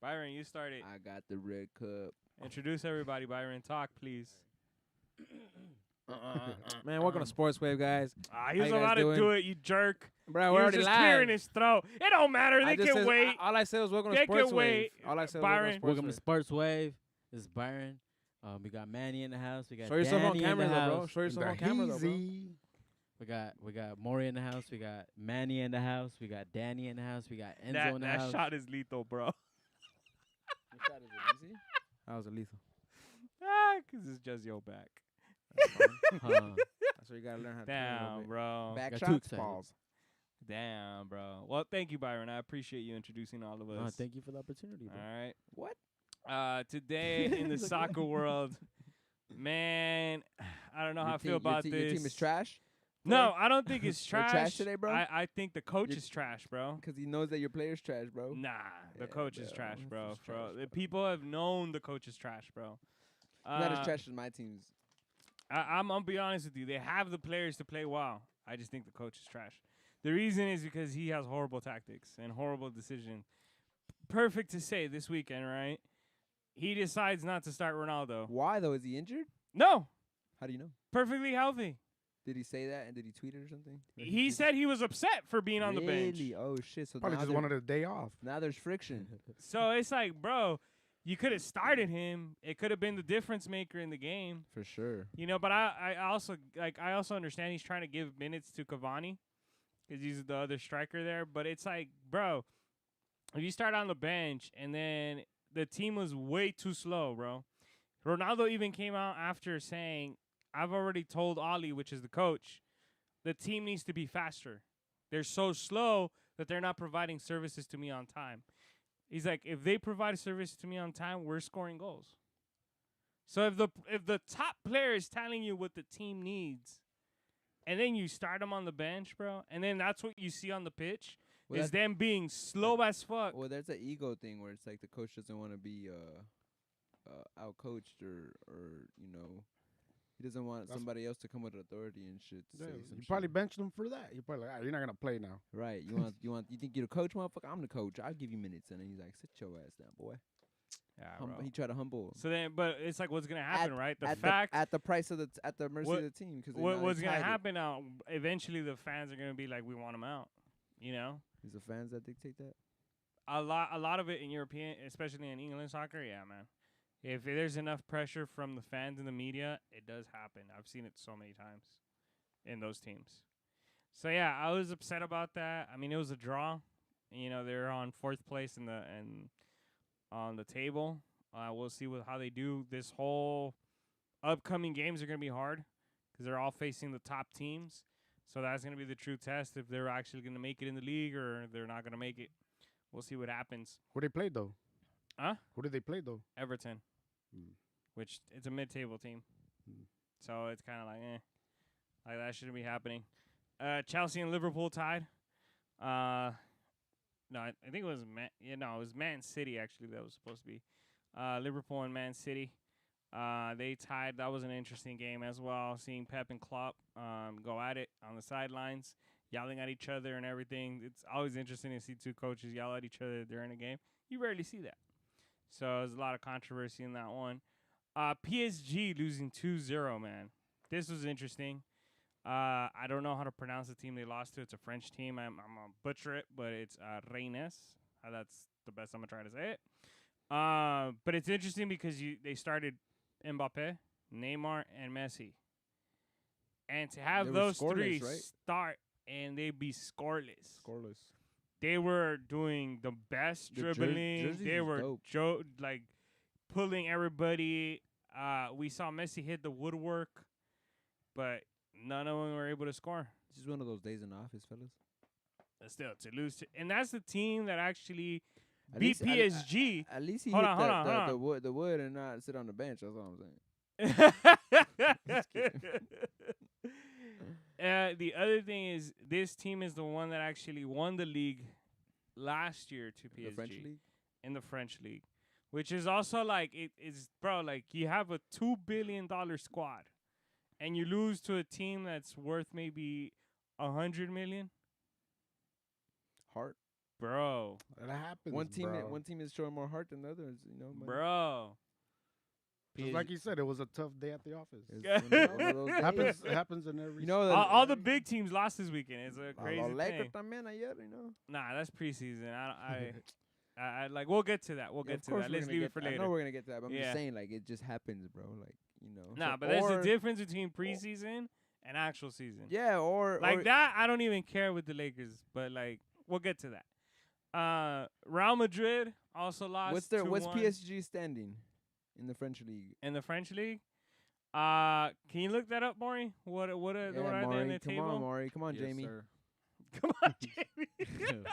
Byron, you started. I got the red cup. Introduce everybody, Byron. Talk, please. Man, welcome to Sports Wave, guys. He was How you guys about to doing? do it, you jerk. Bro, He we're was already just live. clearing his throat. It don't matter. They can wait. All I said was welcome to They Sports can Wave. wait. All I said Byron. was Welcome to Sports Sports Wave. This is Byron. We got Manny in the house. We got Wave. Show yourself on Danny camera, in the though, bro. house. Show yourself on camera, though, bro. Easy. We got Maury in the house. We got Manny in the house. We got Danny in the house. We got Enzo That, in the that house. shot is lethal, bro. That was a lethal. Because it's just your back. Huh. That's what you gotta learn how to do. Damn, bro. Back Got too shots, excited. balls. Damn, bro. Well, thank you, Byron. I appreciate you introducing all of us. Thank you for the opportunity. Bro. All right. What? Today in the soccer world, man, I don't know how I feel about this. Your team is trash? No, I don't think it's They're trash. trash today, bro? I think the coach Your- is trash, bro. Because he knows that your player's trash, bro. Nah, the Yeah, coach is bro. trash, He's bro. trash, bro. People have known the coach is trash, bro. Not as trash as my team's. I'm gonna be honest with you. They have the players to play well. I just think the coach is trash. The reason is because he has horrible tactics and horrible decisions. Perfect to say this weekend, right? He decides not to start Ronaldo. Why, though? Is he injured? No, How do you know? perfectly healthy. Did he say that and did he tweet it or something? Or He just- said he was upset for being on the bench. Really? Oh, shit. So Probably now, just wanted a day off. now there's friction. So it's like, bro, you could have started him. It could have been the difference maker in the game. For sure. You know, but I also understand he's trying to give minutes to Cavani because he's the other striker there. But it's like, bro, if you start on the bench and then the team was way too slow, bro. Ronaldo even came out after saying, I've already told Oli, which is the coach, the team needs to be faster. They're so slow that they're not providing services to me on time. He's like, if they provide service to me on time, we're scoring goals. So if the top player is telling you what the team needs, and then you start them on the bench, bro, and then that's what you see on the pitch, Well, is them being slow as fuck. Well, there's an ego thing where it's like the coach doesn't want to be out coached or you know he doesn't want That's- somebody else to come with authority and shit. To Yeah, say some you shit. probably benched him for that. You're probably like, you're not gonna play now. Right. You think you're the coach, motherfucker? I'm the coach. I'll give you minutes. And then he's like, sit your ass down, boy. Yeah, He tried to humble him. So then, but it's like, what's gonna happen, right? The at fact at the price of at the mercy What- of the team. Because what's gonna happen now? Eventually, the fans are gonna be like, we want him out. You know, Is the fans that dictate that? a lot of it in European, especially in England soccer. Yeah, man. If there's enough pressure from the fans and the media, it does happen. I've seen it so many times in those teams. So yeah, I was upset about that. I mean, it was a draw. You know, they're on fourth place on the table. We'll see how they do. This whole upcoming games are gonna be hard because they're all facing the top teams. So that's gonna be the true test if they're actually gonna make it in the league or they're not gonna make it. We'll see what happens. Who they played though? Huh? Who did they play though? Everton, Mm. which it's a mid-table team, Mm. so it's kind of like that shouldn't be happening. Chelsea and Liverpool tied. No, I think it was it was Man City actually that was supposed to be. Liverpool and Man City, they tied. That was an interesting game as well. Seeing Pep and Klopp go at it on the sidelines, yelling at each other and everything. It's always interesting to see two coaches yell at each other during a game. You rarely see that. So there's a lot of controversy in that one. PSG losing 2-0, man. This was interesting. I don't know how to pronounce the team they lost to. It's a French team. I'm going to butcher it, but it's Rennes. That's the best I'm going to try to say it. But it's interesting because they started Mbappe, Neymar, and Messi. And to have They were those scoreless, three right? start and they be scoreless. Scoreless. They were doing the best The dribbling. jerseys They was were dope. pulling everybody. We saw Messi hit the woodwork, but none of them were able to score. It's just one of those days in the office, fellas. But still, to lose and that's the team that actually At beat least- at- PSG. At least he Hold hit on, hold on. the wood and not sit on the bench. That's all I'm saying. The other thing is this team is the one that actually won the league last year to PSG The French league. in the French league, which is also like it is, bro. Like you have a $2 billion squad, and you lose to a team that's worth maybe $100 million. Heart. bro. That happens. One team, bro. one team is showing more heart than the others. You know, but Bro. Just like you said, it was a tough day at the office. it's one of those days. happens in every. You know, All the big teams lost this weekend. It's a a crazy los Lakers thing. también ayer, you know. Nah, that's preseason. I like. We'll get to that. We'll Yeah, get of to course that. we're Let's gonna leave get it for to- I later. know we're gonna get to that. But I'm Yeah. just saying, like, it just happens, bro. Like, you know. Nah, So- but there's a or- difference between preseason and actual season. Yeah, or Like that, I don't even care with the Lakers. But like, we'll get to that. Real Madrid also lost. What's 2-1 PSG standing in the French league? in the French league? Can you look that up, Maury? What are Yeah, they in the Maury, come table? on, Maury. Come on, Yes, Jamie. sir. Come on, Jamie.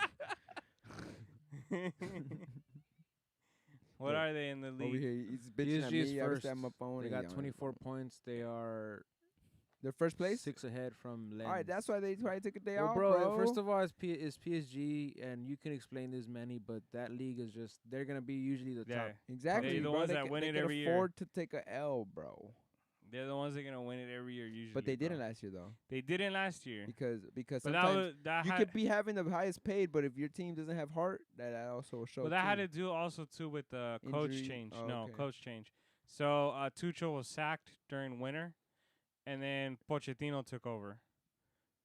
What Yeah. are they in the Over league? here, he's bitching at PSG is me. I first. was at my phone. They and got yelling. 24 points. They are They're first place. 6 ahead from Lens. All right, that's why they probably took a day well, off, bro. First of all, it's PSG, and you can explain this, Manny, but that league is just they're gonna be usually the Yeah, top. exactly. They're the bro. ones they that ca- win they it can every year. afford to take a L, bro. they're the ones that are gonna win it every year usually. But they bro. didn't last year though, They didn't last year. because But that sometimes was that you had, could be having the highest paid, but if your team doesn't have heart, that also shows. But that had too. to do also too with the coach Injury? change. Oh, No, okay. coach change. So Tuchel was sacked during winter, and then Pochettino took over.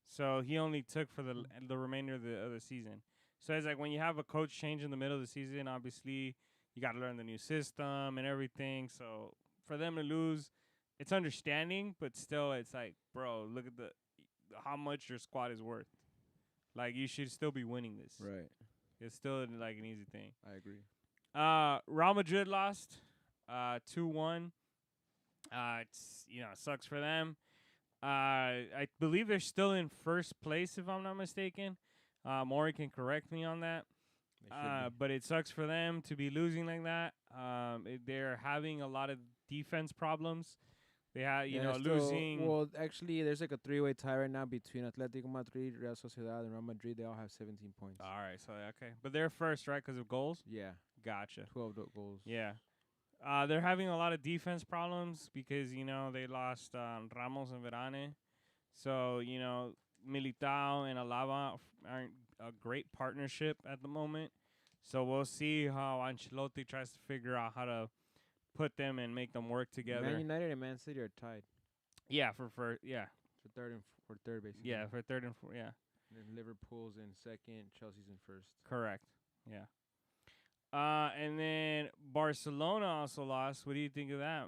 So he only took for the remainder of the season. So it's like when you have a coach change in the middle of the season, obviously you got to learn the new system and everything. So for them to lose, it's understanding, but still, it's like, bro, look at how much your squad is worth. Like you should still be winning this. Right. It's still like an easy thing. I agree. Real Madrid lost 2-1. It's it sucks for them. I believe they're still in first place if I'm not mistaken. Maury can correct me on that. But it sucks for them to be losing like that. They're having a lot of defense problems. They have losing. Well, actually, there's like a 3-way tie right now between Atletico Madrid, Real Sociedad, and Real Madrid. They all have 17 points. All right, so okay, but they're first, right? Because of goals. Yeah, Gotcha. 12 goals. Yeah. They're having a lot of defense problems because, they lost Ramos and Varane. So, Militao and Alaba aren't a great partnership at the moment. So we'll see how Ancelotti tries to figure out how to put them and make them work together. Man United and Man City are tied Yeah, for for third basically. yeah, for third and fourth. Yeah, And then Liverpool's in second, Chelsea's in first. correct. Yeah. And then Barcelona also lost. What do you think of that?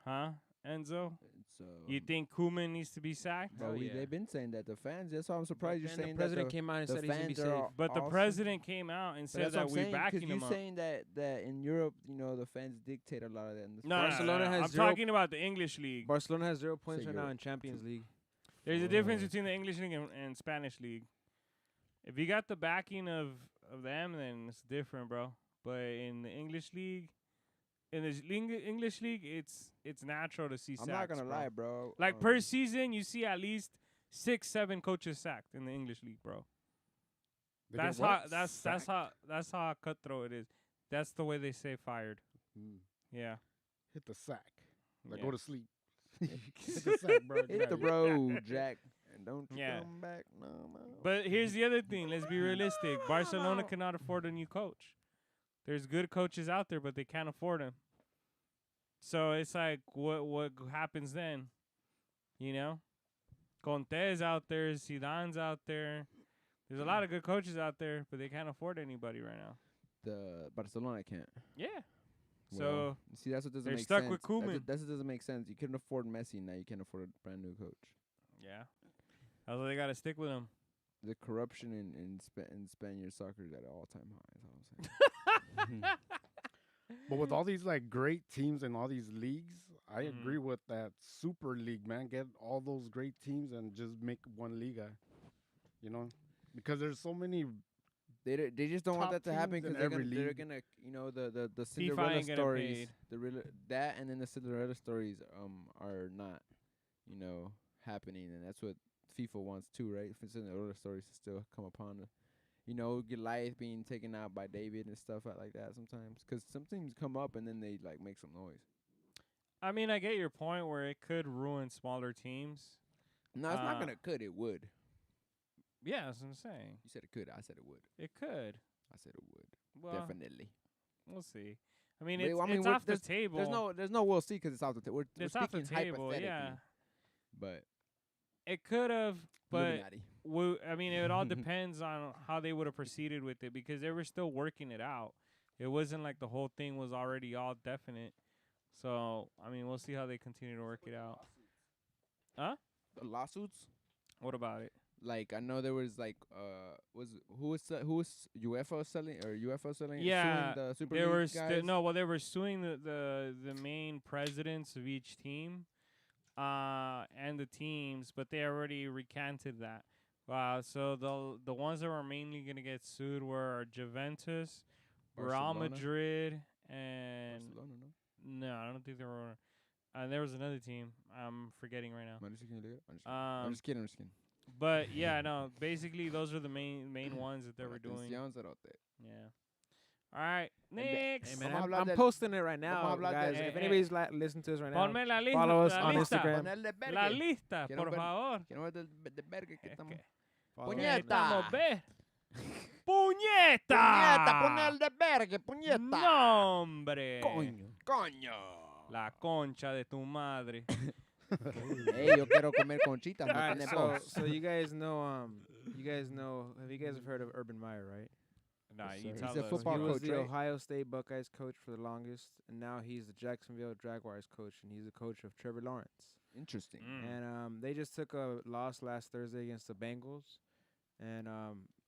Huh, Enzo? It's You think Koeman needs to be sacked? Bro, Hell yeah. they've been saying that the fans. That's why I'm surprised you're Then saying the president that. came out and the said he's gonna be fans are safe. all- But the awesome. president came out and But said that's what that I'm we saying, backing you him up. saying that in Europe, the fans dictate a lot of that. In the No, no, Barcelona no, no. has I'm 0 talking about the English league. Barcelona has 0 points So right now you're in Champions League. There's a difference Oh. between the English league and Spanish league. If you got the backing of them, then it's different, bro. But in the English league, English league, it's natural to see I'm sacks. not gonna bro. lie, bro. Like per season, you see at least 6-7 coaches sacked in the English league, bro. They get That's what? how that's how cutthroat it is. That's the way they say fired. Mm. Yeah. Hit the sack. Like Yeah. go to sleep. Hit the sack, bro. Get hit outta the here. road, Jack, and don't you Yeah. come back no more. But here's the other thing. Let's be realistic. Barcelona cannot afford a new coach. There's good coaches out there, but they can't afford them. So it's like, what happens then? Conte's out there, Zidane's out there. There's a lot of good coaches out there, but they can't afford anybody right now. The Barcelona can't. Yeah. Well, So see, that's what doesn't they're make stuck sense. with Koeman. That's what doesn't make sense. You couldn't afford Messi, now you can't afford a brand new coach. yeah, that's why they gotta stick with him. The corruption in Spaniard soccer is at an all-time high. Is all I'm saying. But with all these like great teams and all these leagues, I Mhm. agree with that Super League, man. Get all those great teams and just make one liga. Because there's so many. They just don't want Top that to happen teams in because every they're league. gonna the FIFA Cinderella ain't gonna stories, paid. that and then the Cinderella stories are not happening, and that's what FIFA wants too, right? For Cinderella stories to still come upon Goliath being taken out by David and stuff like that sometimes, because some teams come up and then they like make some noise. I mean, I get your point where it could ruin smaller teams. No, it's not Uh, gonna. It would. Yeah, that's what I'm saying. You said it could. I said it would. It could. I said it would. Well, Definitely. we'll see. I mean, Wait, it's, I mean, it's we're- off the table. There's no we'll see because it's off the table. We're It's off the speaking table. hypothetically. Yeah, But it could have, but Illuminati. I mean, it all depends on how they would have proceeded with it because they were still working it out. It wasn't like the whole thing was already all definite. So, I mean, we'll see how they continue to work it out. The lawsuits. What about it? Like I know there was like who was UFO selling Yeah, suing the Super They League were guys? they were suing the main presidents of each team, and the teams, but they already recanted that. So the ones that were mainly gonna get sued were Juventus, Real Barcelona? Madrid, and Barcelona, no? no, I don't think there were. There was another team. I'm forgetting right now. I'm just kidding. I'm just kidding. But yeah, no. Basically, those are the main ones that they were doing. Yeah. Yeah. All right, next. Hey man, Vamos a hablar I'm del- posting it right now, vamos a hablar guys. del- If anybody's listening to us right now, Ponme la lista. follow us la on lista. Instagram. La lista, Quiero por ver- favor. Quiero ver de verga que Es estamos. que follow us. Puñeta. necesitamos ver. ¡Puñeta! Puñeta, pon el de verga, puñeta. ¡No, hombre! Coño. La concha de tu madre. Hey, yo quiero comer conchitas. All no right, tenemos. so you guys know, have you guys heard of Urban Meyer, right? Nah, Yes, you sir. tell He's a us. football He was coach, the right? Ohio State Buckeyes coach for the longest, and now he's the Jacksonville Jaguars coach, and he's the coach of Trevor Lawrence. Interesting. Mm. And they just took a loss last Thursday against the Bengals, and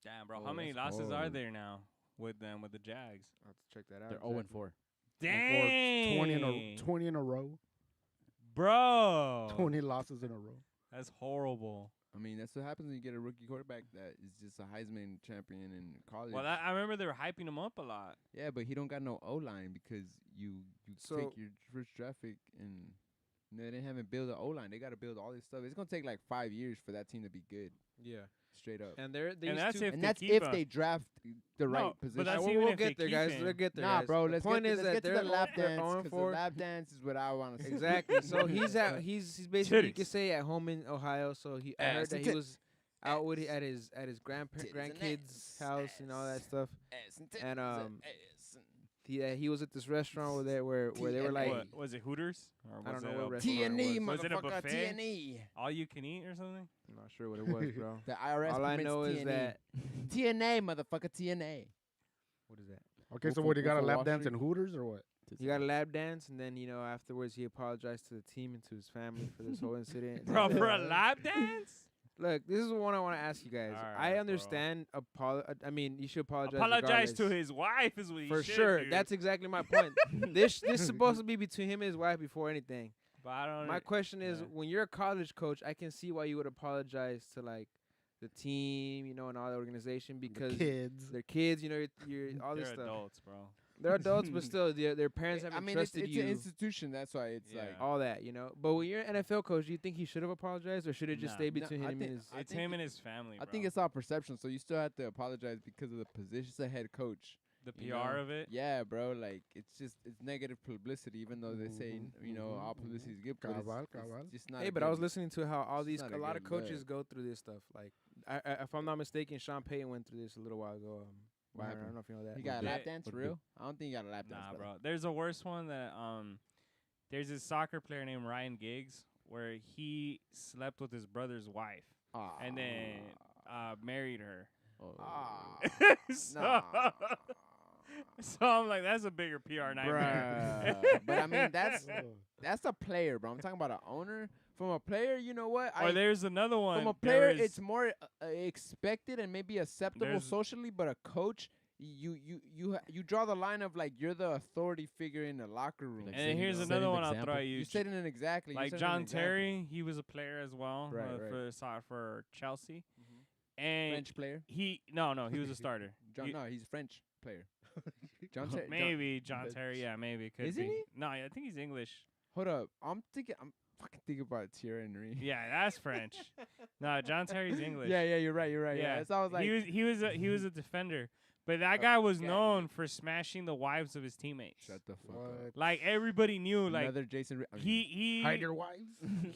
Damn, bro. Oh, How many that's losses are hard. there now with them, with the Jags? I'll have to check that out. They're 0 and 4. Dang! 20 in a row. Bro! 20 losses in a row. That's horrible. I mean, that's what happens when you get a rookie quarterback that is just a Heisman champion in college. Well, I remember they were hyping him up a lot. Yeah, but he don't got no O-line because you So- take your first draft pick and they didn't have to build an O-line. They got to build all this stuff. It's gonna take like 5 years for that team to be good, Yeah, straight up. and they're And that's if And they that's keep if him. they draft the No, right but position. that's we'll, even we'll if they get there, keep guys. him. We'll get there, Nah, guys. bro. The Let's point get is to, that let's get to they're the lap they're dance 0 and because the 4. lap dance is what I want to see. Exactly. So he's at he's basically you Titties. could say at home in Ohio. So I Ass heard that and he tits. was out with Ass. at his Titties and grandkids' ass. house and all that Ass. stuff. Ass and And, titties um, he was at this restaurant where they were TNA. like, What, was it Hooters? Or I was don't it know a what restaurant T&E, Was it a motherfucker, buffet? T&E. all you can eat or something? I'm not sure what it was, bro. The IRS All I permits know is T&E. that TNA, motherfucker, TNA. what is that? Okay, so Wolf what, of- you got a Wolf of lap Wall dance Street? in Hooters or what? He got a lap dance, and then afterwards he apologized to the team and to his family for this whole incident. Bro, for a lap dance? Look, this is one I want to ask you guys. Alright, I bro. understand. I mean, you should apologize. Apologize to regardless. his wife is what he For should sure. do. That's exactly my point. This is supposed to be between him and his wife before anything. But I don't. My question is, yeah. when you're a college coach, I can see why you would apologize to like the team, and all the organization because The kids. they're kids. You're all this They're stuff. adults, bro. They're adults, but still, their parents haven't I mean, it's, trusted it's you. an institution. That's why it's Yeah. like. All that, But when you're an NFL coach, do you think he should have apologized, or should it just Nah. stay No, between I him think- and his? I It's think him it- and his family. I Bro. think it's all perception, so you still have to apologize because of the position. It's a head coach. the PR you know? of it. Yeah, bro. Like it's negative publicity, even though they say all mhm, publicity is good, but Cabal, it's cabal. just not. Hey, a but I good- was listening to how all it's these not a a lot of good coaches look. go through this stuff. Like, if I'm not mistaken, Sean Payton went through this a little while ago. What I happened? don't know if you know that. He got a Yeah. lap dance for What real? I don't think he got a lap dance. Nah, though. bro. There's a worse one that there's this soccer player named Ryan Giggs where he slept with his brother's wife and then married her. Ah. so, Nah. so I'm like, that's a bigger PR nightmare. Bruh. But I mean, that's a player, bro. I'm talking about an owner. From a player, you know what? Or there's another one. From a there player, was- it's more expected and maybe acceptable There's- socially. But a coach, you draw the line of like you're the authority figure in the locker room. Like and then setting- here's setting another the one I'll example. throw at you. You said it exactly. you Like set an John example. Terry, he was a player as well Right, right. for Chelsea. Mhm. And French player. he was a starter. John, You- no, he's a French player. John Terry. Maybe John Terry, yeah, maybe could Isn't be. he? No, I think he's English. Hold up. I'm fucking thinking about Thierry Henry. Yeah, that's French. No, John Terry's English. Yeah, you're right. Yeah. So I was like, he was a defender, but that guy was okay. known for smashing the wives of his teammates. shut the fuck What? up. Like everybody knew, like Another Jason. he Hide your wives.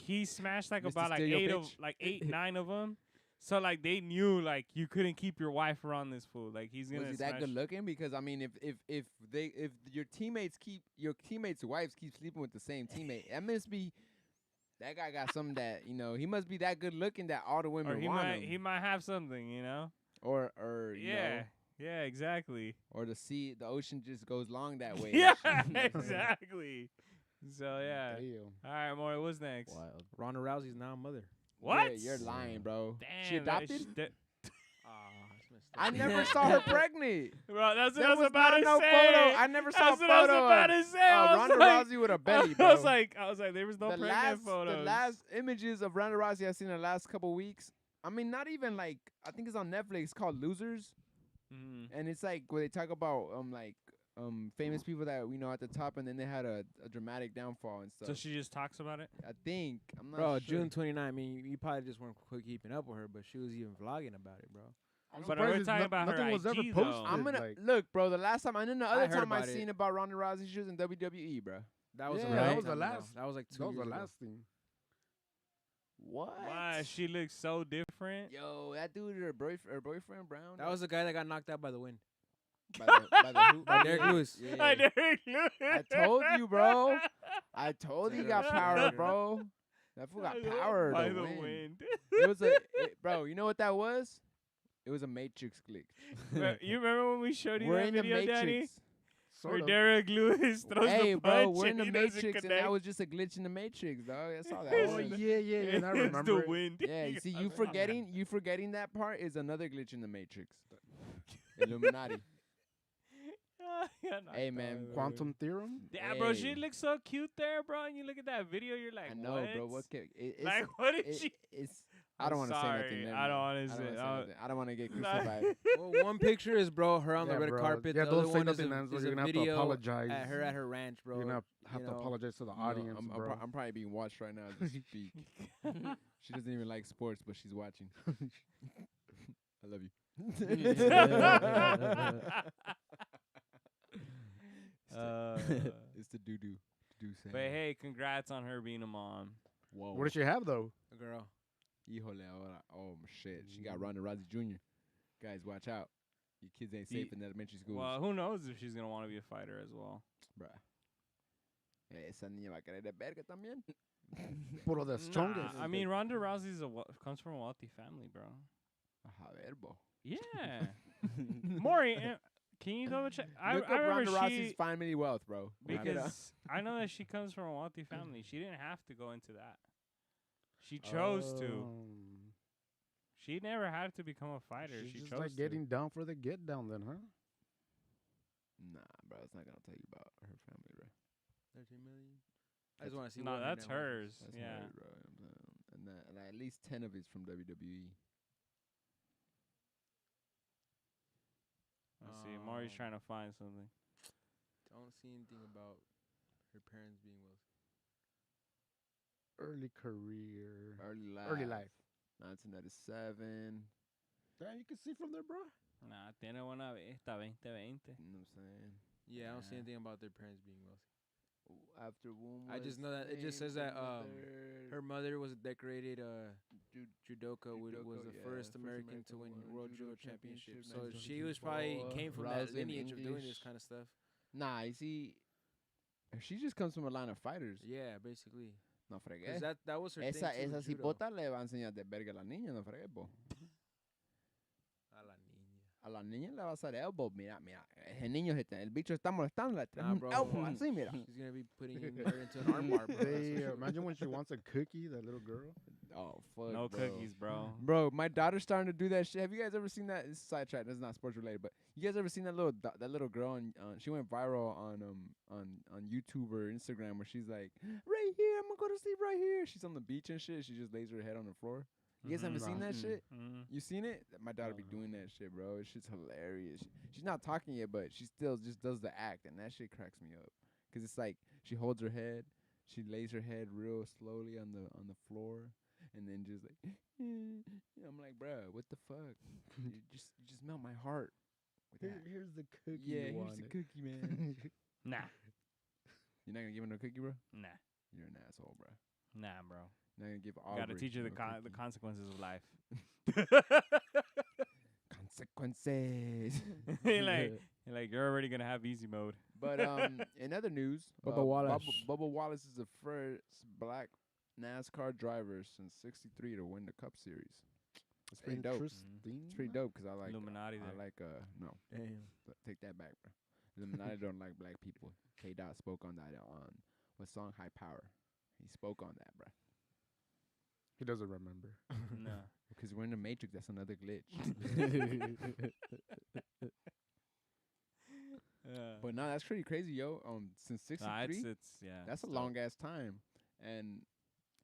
he smashed like Mr. about like Steal Your eight Bitch. of like 8, 9 of them. So like they knew like you couldn't keep your wife around this fool. Like he's gonna Was he that smash- good looking? Because I mean, if your teammates' wives keep sleeping with the same teammate, that must be that guy got something that he must be that good looking that all the women Or he want might him. he might have something, you know? or you Yeah. know, Yeah, exactly. or the ocean just goes long that way. Yeah, and shit. exactly. So yeah. Damn. All right, Maury, what's next? Wild. Ronda Rousey's now a mother. What? Yeah, you're lying, bro. Damn. She adopted? Ah, I never saw her pregnant. Bro, that's what There I was was about not to no say. photo. I never saw a That's what I was photo about of to say. I was Ronda like- Rousey with a belly, bro. I was like, there was no pregnant photos. The last images of Ronda Rousey I've seen in the last couple weeks. I mean, not even like I think it's on Netflix. It's called Losers, Mhm. and it's like where they talk about famous people that at the top, and then they had a dramatic downfall and stuff. So she just talks about it. I think I'm not Bro, sure. June 29. I mean, you probably just weren't keeping up with her, but she was even vlogging about it, bro. I'm But surprised we're it's talking about her nothing was ever IG, though. posted. I'm gonna like, look, bro. The last time, and then the other heard time I about it. seen about Ronda Rousey, she was in WWE, bro. That was Yeah, the that right was the time ago. last- That was like 2 that was years the ago. last thing. What? Why? She looks so different. Yo, that dude, her boyfriend Brown. That was the guy that got knocked out by the wind. by the who? By Derek Lewis. Yeah. I Derek Lewis. I told you, bro. I told you he got Yeah. power, bro. That fool got power by to the win. wind. It was bro. You know what that was? It was a Matrix glitch. You remember when we showed you We're that in the video, Danny? Matrix. Where Sort of. Derek Lewis throws Hey, the bro, punch we're in and the he doesn't Matrix, and connect. that was just a glitch in the Matrix, dog. That's all that It's Oh was. the- yeah, and I It's remember. the it. wind. Yeah, you see, I you forgetting that part is another glitch in the Matrix. Illuminati. Yeah, Hey, man, Quantum theorem. Yeah, bro, she Hey. looks so cute there, bro. And you look at that video, you're like, I know, what? bro. It's, Like, what is she? it's. I don't I'm want to say sorry, nothing. never I don't mind. wanna say- nothing. I don't want to get Nah. crucified. Well, one picture is bro her on Yeah, the red bro. carpet. Yeah, the don't other say one is nothing, a, Ansel. is You're a gonna have to video apologize. at her at her ranch, bro. You're gonna have you to know. apologize to the No, audience, I'm bro. I'm probably being watched right now as we speak. She doesn't even like sports, but she's watching. I love you. It's the doo sound. But hey, congrats on her being a mom. Whoa. What does she have though? A girl. Híjole, ahora. Oh shit, she got Ronda Rousey Jr. Guys, watch out. Your kids ain't safe in elementary schools. Well, who knows if she's gonna want to be a fighter as well. Bruh. Esa niña va a querer de verga también. Puro de chongas. I mean, Ronda Rousey's comes from a wealthy family, bro. A ver, bo. Yeah. Maury, can you double check? I Look up remember Ronda she Rousey's family wealth, bro. Look it up. because I know that she comes from a wealthy family. She didn't have to go into that. She chose to. She never had to become a fighter. She's She just chose like to. getting down for the get down, then, huh? Nah, bro, it's not gonna tell you about her family, bro. 13 million. I just want to see. No, what her that's net worth is. hers. That's Yeah. her, bro. You know what I'm saying? And at least 10 of it's from WWE. Let's see. Maury's trying to find something. Don't see anything about her parents being wealthy. Early career. Early life. life. 1997. Damn, you can see from there, bro. Nah, tiene buena vista, 2020. You know what I'm saying? Yeah, I don't see Yeah. anything about their parents being wealthy. After womb I just was know that it just says named that her mother was a decorated judoka, was the yeah, first first American to win American World Judo Judo Championship. Championship, So she was probably 1954, came from that Rousey, lineage of doing this English. kind of stuff. Nah, you see, she just comes from a line of fighters. Yeah, basically. No 'Cause fregué. that was her Esa thing too, judo. cipota le va a enseñar de verga a la niña, no fregué, po. A la niña. A la niña le va a hacer elbow. Mira, ese niño, el bicho está molestando. Le traes Nah, un bro. elbow así, mira. She's gonna be putting her into an armbar, bro. that's for sure. Imagine when she wants a cookie, that little girl. Oh, fuck, No bro. cookies, bro. Bro, my daughter's starting to do that shit. Have you guys ever seen that? It's sidetrack. That's not sports related, but you guys ever seen that little girl? And she went viral on YouTube or Instagram where she's like, right here, I'm gonna go to sleep right here. She's on the beach and shit. She just lays her head on the floor. You guys haven't seen that Mhm. shit? Mhm. You seen it? My daughter be doing that shit, bro. It's just hilarious. She's not talking yet, but she still just does the act, and that shit cracks me up. 'Cause it's like she holds her head, she lays her head real slowly on the floor, and then just like, I'm like, bro, what the fuck? you just melt my heart. With that. Here's the cookie. Yeah, you here's the wanted. cookie, man. Nah, You're not gonna give her no cookie, bro? nah, You're an asshole, bro. nah, bro. Not gonna give Got to Aubrey teach you the no the cookie. consequences of life. Consequences. You're already gonna have easy mode. But in other news, Bubba Wallace. Bubba Wallace is the first black NASCAR driver since '63 to win the Cup Series. It's pretty dope. Interesting. It's pretty dope because I like Illuminati I there. like no, Damn. take that back, bro. Illuminati don't like black people. K Dot spoke on that on what song? High Power. He spoke on that, bro. He doesn't remember. No. Because we're in the Matrix. That's another glitch. But no, that's pretty crazy, yo. Since Nah, '63, it's yeah. that's a it's long ass time. And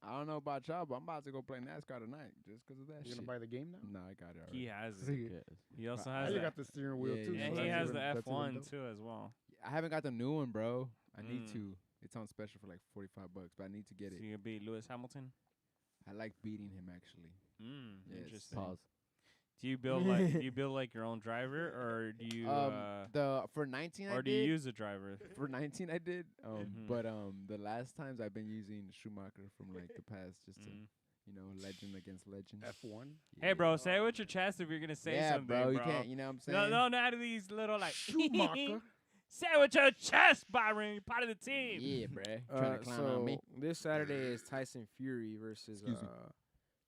I don't know about y'all, but I'm about to go play NASCAR tonight just 'cause of that You shit. gonna buy the game now? No, I got it dope. already. He has it. Yeah. He also I has you the, got the steering wheel Yeah, too. yeah, and so he that's has even- the that's even F1 dope. too as well. I haven't got the new one, bro. I need Mm. to. It's on special for like $45, but I need to get So it. you can beat Lewis Hamilton. I like beating him actually. Yes. Interesting. Pause. Do you build like your own driver, or do you For 19 I or do you did. use a driver? For 19 I did. Mhm. But the last times I've been using Schumacher from like the past just to, Mm. legend against legend. F1. Hey, bro, say it with your chest if you're gonna say yeah, something, bro. You can't. You know what I'm saying? No, not of these little like Schumacher. Say it with your chest, Byron. You're part of the team. Yeah, bruh. Trying to clown on me. This Saturday is Tyson Fury versus Excuse me.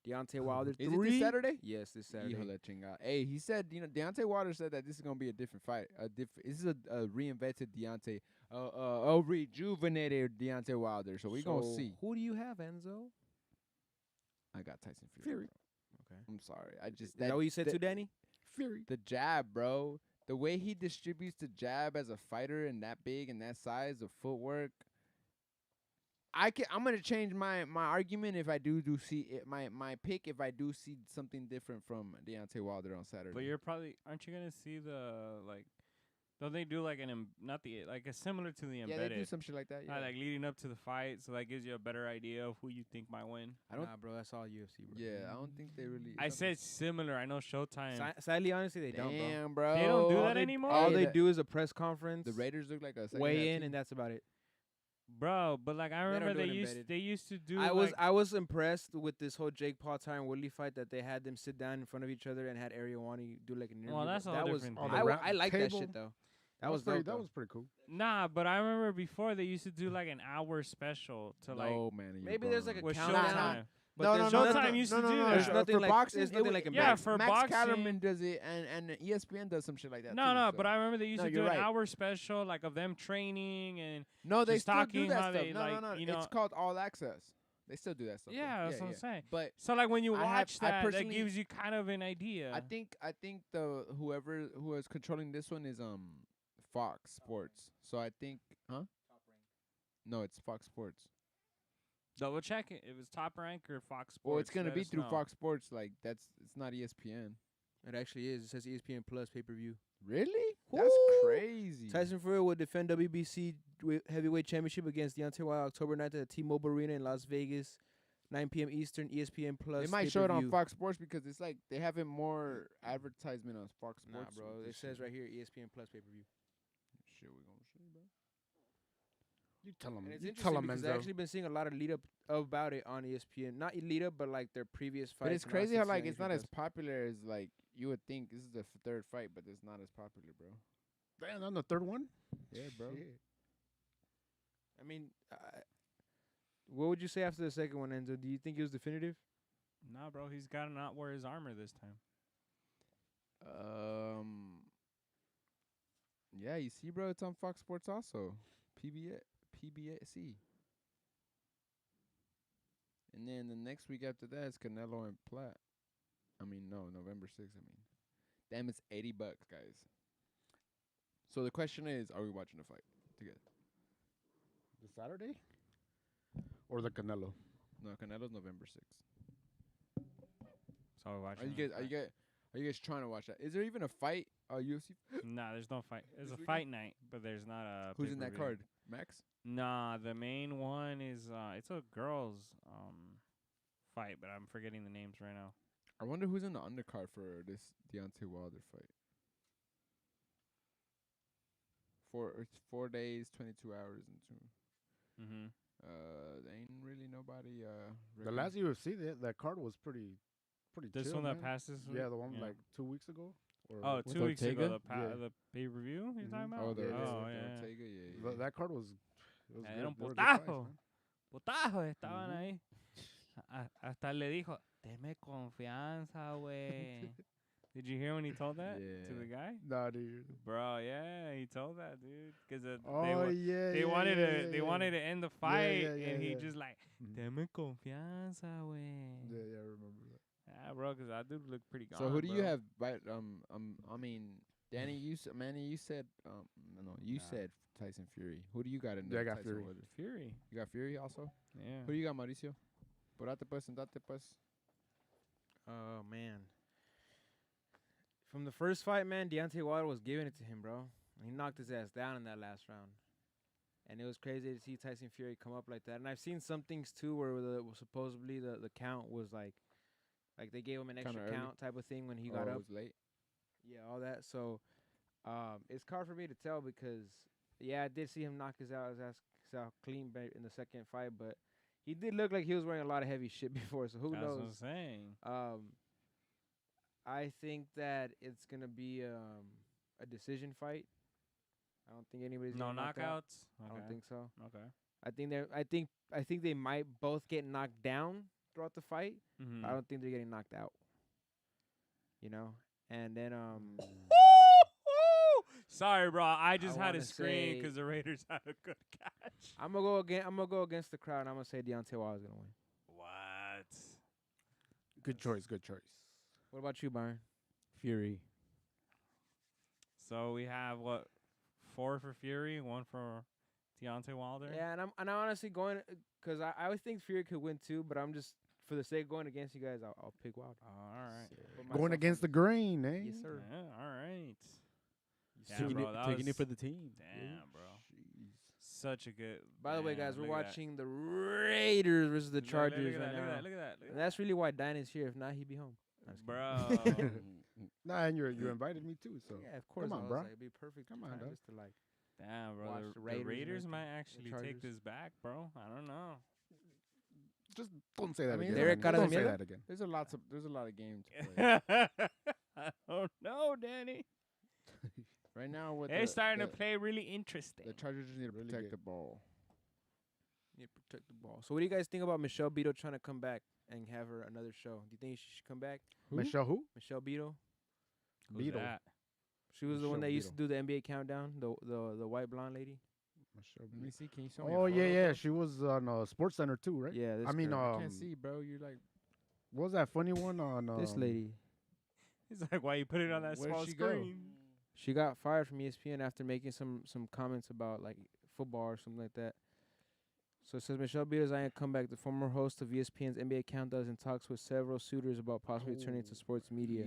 Deontay Wilder. Is it 3. this Saturday? Yes, this Saturday. Hijo de chinga. Hey, he said, Deontay Wilder said that this is gonna be a different fight. This is a reinvented Deontay, a rejuvenated Deontay Wilder. So we gonna see. Who do you have, Enzo? I got Tyson Fury. Okay. I'm sorry. I just Is that what you said the, to Danny? Fury. the jab, bro. The way he distributes the jab as a fighter and that big and that size, the footwork. I'm gonna change my argument if I do see it, my pick if I do see something different from Deontay Wilder on Saturday. But aren't you gonna see the like? Don't they do like not the like a similar to the yeah, embedded? they do some shit like that. Yeah, Like leading up to the fight, so that gives you a better idea of who you think might win. I don't. Nah, bro, that's all UFC, bro. Yeah, I don't think they really. I said similar. I know Showtime. Sadly, honestly, they don't, bro. Damn, bro. They don't do All that they- anymore? All Hey, they the- do is a press conference, The Raiders look like a second weigh half in, team. and that's about it. Bro, but like I don't remember do they it used embedded. they used to do. I was impressed with this whole Jake Paul Tyron Woodley fight that they had them sit down in front of each other and had Ariel do like an interview. Well, that's a that whole was different thing. I like that Table. shit though. That was pretty. dope. That though. was pretty cool. Nah, but I remember before they used to do like an hour special to like No, man. you're maybe there's like a wrong. with countdown. Showtime. But No, there's no, Showtime nothing- used to do There's that. nothing for like boxing, there's it nothing would- like Yeah, embedded. for Max boxing. Kellerman does it, and ESPN does some shit like that. No, too, no, so. but I remember they used No, to do you're an right. hour special like of them training and No, they just still do talking that how stuff. they, No, like, no, you It's know- called All Access. They still do that stuff. though. yeah, that's what I'm saying. But So like when you I have- watch I that personally- gives you kind of an idea. I think the who is controlling this one is Fox Sports. So I think No, it's Fox Sports. Double check it. If it's Top Rank or Fox Sports. Well, it's gonna let be us through know. Fox Sports. Like it's not ESPN. It actually is. It says ESPN Plus pay per view. Really? That's Woo! crazy. Tyson Fury will defend WBC heavyweight championship against Deontay Wilder October 9th at the T-Mobile Arena in Las Vegas, 9 p.m. Eastern. ESPN Plus. They might show it on pay-per-view. Fox Sports because it's like they have it more advertisement on Fox Nah, Sports. bro. with It this says shit. right here ESPN Plus pay per view. Shit, we gonna see, bro. You tell him. And it's You tell interesting him, because I've Enzo. actually been seeing a lot of lead up about it on ESPN. Not lead up, but like their previous fights. But it's and crazy how like 69 it's not as ESPN popular as like you would think. This is the third fight, but it's not as popular, bro. Damn, on the third one. Yeah, bro. Shit. Plus. I mean, what would you say after the second one, Enzo? Do you think it was definitive? Nah, bro. He's got to not wear his armor this time. Yeah, you see, bro, it's on Fox Sports also. PBC. And then the next week after that is Canelo and Platt. I mean, no, November 6th, I mean. Damn, it's $80, guys. So the question is, are we watching the fight together? The Saturday. Or the Canelo. No, Canelo's November 6th. So we're watching. Are you guys trying to watch that? Is there even a fight? UFC? Nah, there's no fight. There's This a weekend? fight night, but there's not a. Who's in that pay-per-view. card? Max? Nah, the main one is it's a girls fight, but I'm forgetting the names right now. I wonder who's in the undercard for this Deontay Wilder fight. It's 4 days, 22 hours, and 2. Mm-hmm. There ain't really nobody. The last UFC, that card was pretty This chill, one that man. passed this week? Yeah, the one like 2 weeks ago. Or Oh, With 2 weeks ago, Ortega? Yeah. the pay-per-view you're talking Mhm. about? Oh, the Yeah, oh, the yeah. Ortega, yeah. that card was. It was Era un good. They were good fights, putazo. man. Putajo estaban Ujú. ahí. Hasta le dijo, deme confianza, güey. Did you hear when he told that to Yeah. the guy? Nah, dude. Bro, yeah, he told that, dude. Because Oh yeah. they yeah, wanted yeah, to yeah, they yeah. wanted to end the fight, yeah, and he yeah. just like, Mhm. deme confianza, güey. Yeah, I remember that. Yeah, bro, because that dude looked pretty gone. So who do you bro. have? I mean, Danny, Manny, you said no, you Nah. said Tyson Fury. Who do you got in Yeah, there? I got Tyson Fury. Wilder? Fury. You got Fury also. Yeah. Who do you got, Mauricio? Porate pues, andate pues. Oh man. From the first fight, man, Deontay Wilder was giving it to him, bro. He knocked his ass down in that last round. And it was crazy to see Tyson Fury come up like that. And I've seen some things too where supposedly the count was like they gave him an extra Kinda early. count type of thing when he Oh, got it up. was late. Yeah, all that. So it's hard for me to tell because I did see him knock his ass out clean in the second fight, but he did look like he was wearing a lot of heavy shit before. So who That's what I'm knows? saying. I think that it's gonna be a decision fight. I don't think anybody's No gonna knock out. knockouts. I Okay. don't think so. Okay. I think they might both get knocked down throughout the fight. Mm-hmm. I don't think they're getting knocked out. You know, and then Sorry, bro. I just had to wanna scream say- because the Raiders had a good catch. I'm gonna go against the crowd. And I'm gonna say Deontay Wilder's gonna win. What? Good choice. Good choice. What about you, Byron? Fury. So we have what? 4 for Fury, 1 for Deontay Wilder. Yeah, and I'm honestly going because I always think Fury could win too, but I'm just for the sake of going against you guys, I'll pick Wilder. All right. Put myself Going on against the this. grain, eh? Yes, sir. Yeah, all right. Yes, Damn, sir. bro, that taking was- it for the team. Damn, bro. Such a good. By the way, damn, guys, we're look at that. watching the Raiders versus the Look- Chargers look at right that, now. Look at that. Look at that. Look And at that's really why Dan is here. If not, he'd be home. I'm just that. kidding. Bro. Nah, and you invited me too, so Yeah, of course. Come on, I was bro. like, it'd be perfect. Come time on, dog. just to like. Damn, bro. Watch The, the the Raiders Raiders and might the actually Chargers. take this back, bro. I don't know. just don't say that I mean, again. Derek man. Don't say Carrasquillo? that again. There's a lot of games to play. I don't know, Danny. right now. With They're the, starting the, to play really interesting. The Chargers just need to Really protect good. the ball. You protect the ball. So, what do you guys think about Michelle Beto trying to come back and have her another show? Do you think she should come back? Michelle who? Michelle Beto. Who's Beetle. that? She was the one Michelle that used to Beto. do the NBA countdown. The white blonde lady. Michelle Let me Beetle. see. Can you show me? Oh a yeah, photo, yeah. bro? She was on Sports Center too, right? Yeah, this I mean, girl. I can't see, bro. You're like. what was that funny one on? This lady. He's like, why you put it on that Where'd small she go? screen? She got fired from ESPN after making some comments about like football or something like that. So it says Michelle Beato's eyeing a comeback. The former host of ESPN's NBA Countdown is in talks with several suitors about possibly turning to sports media.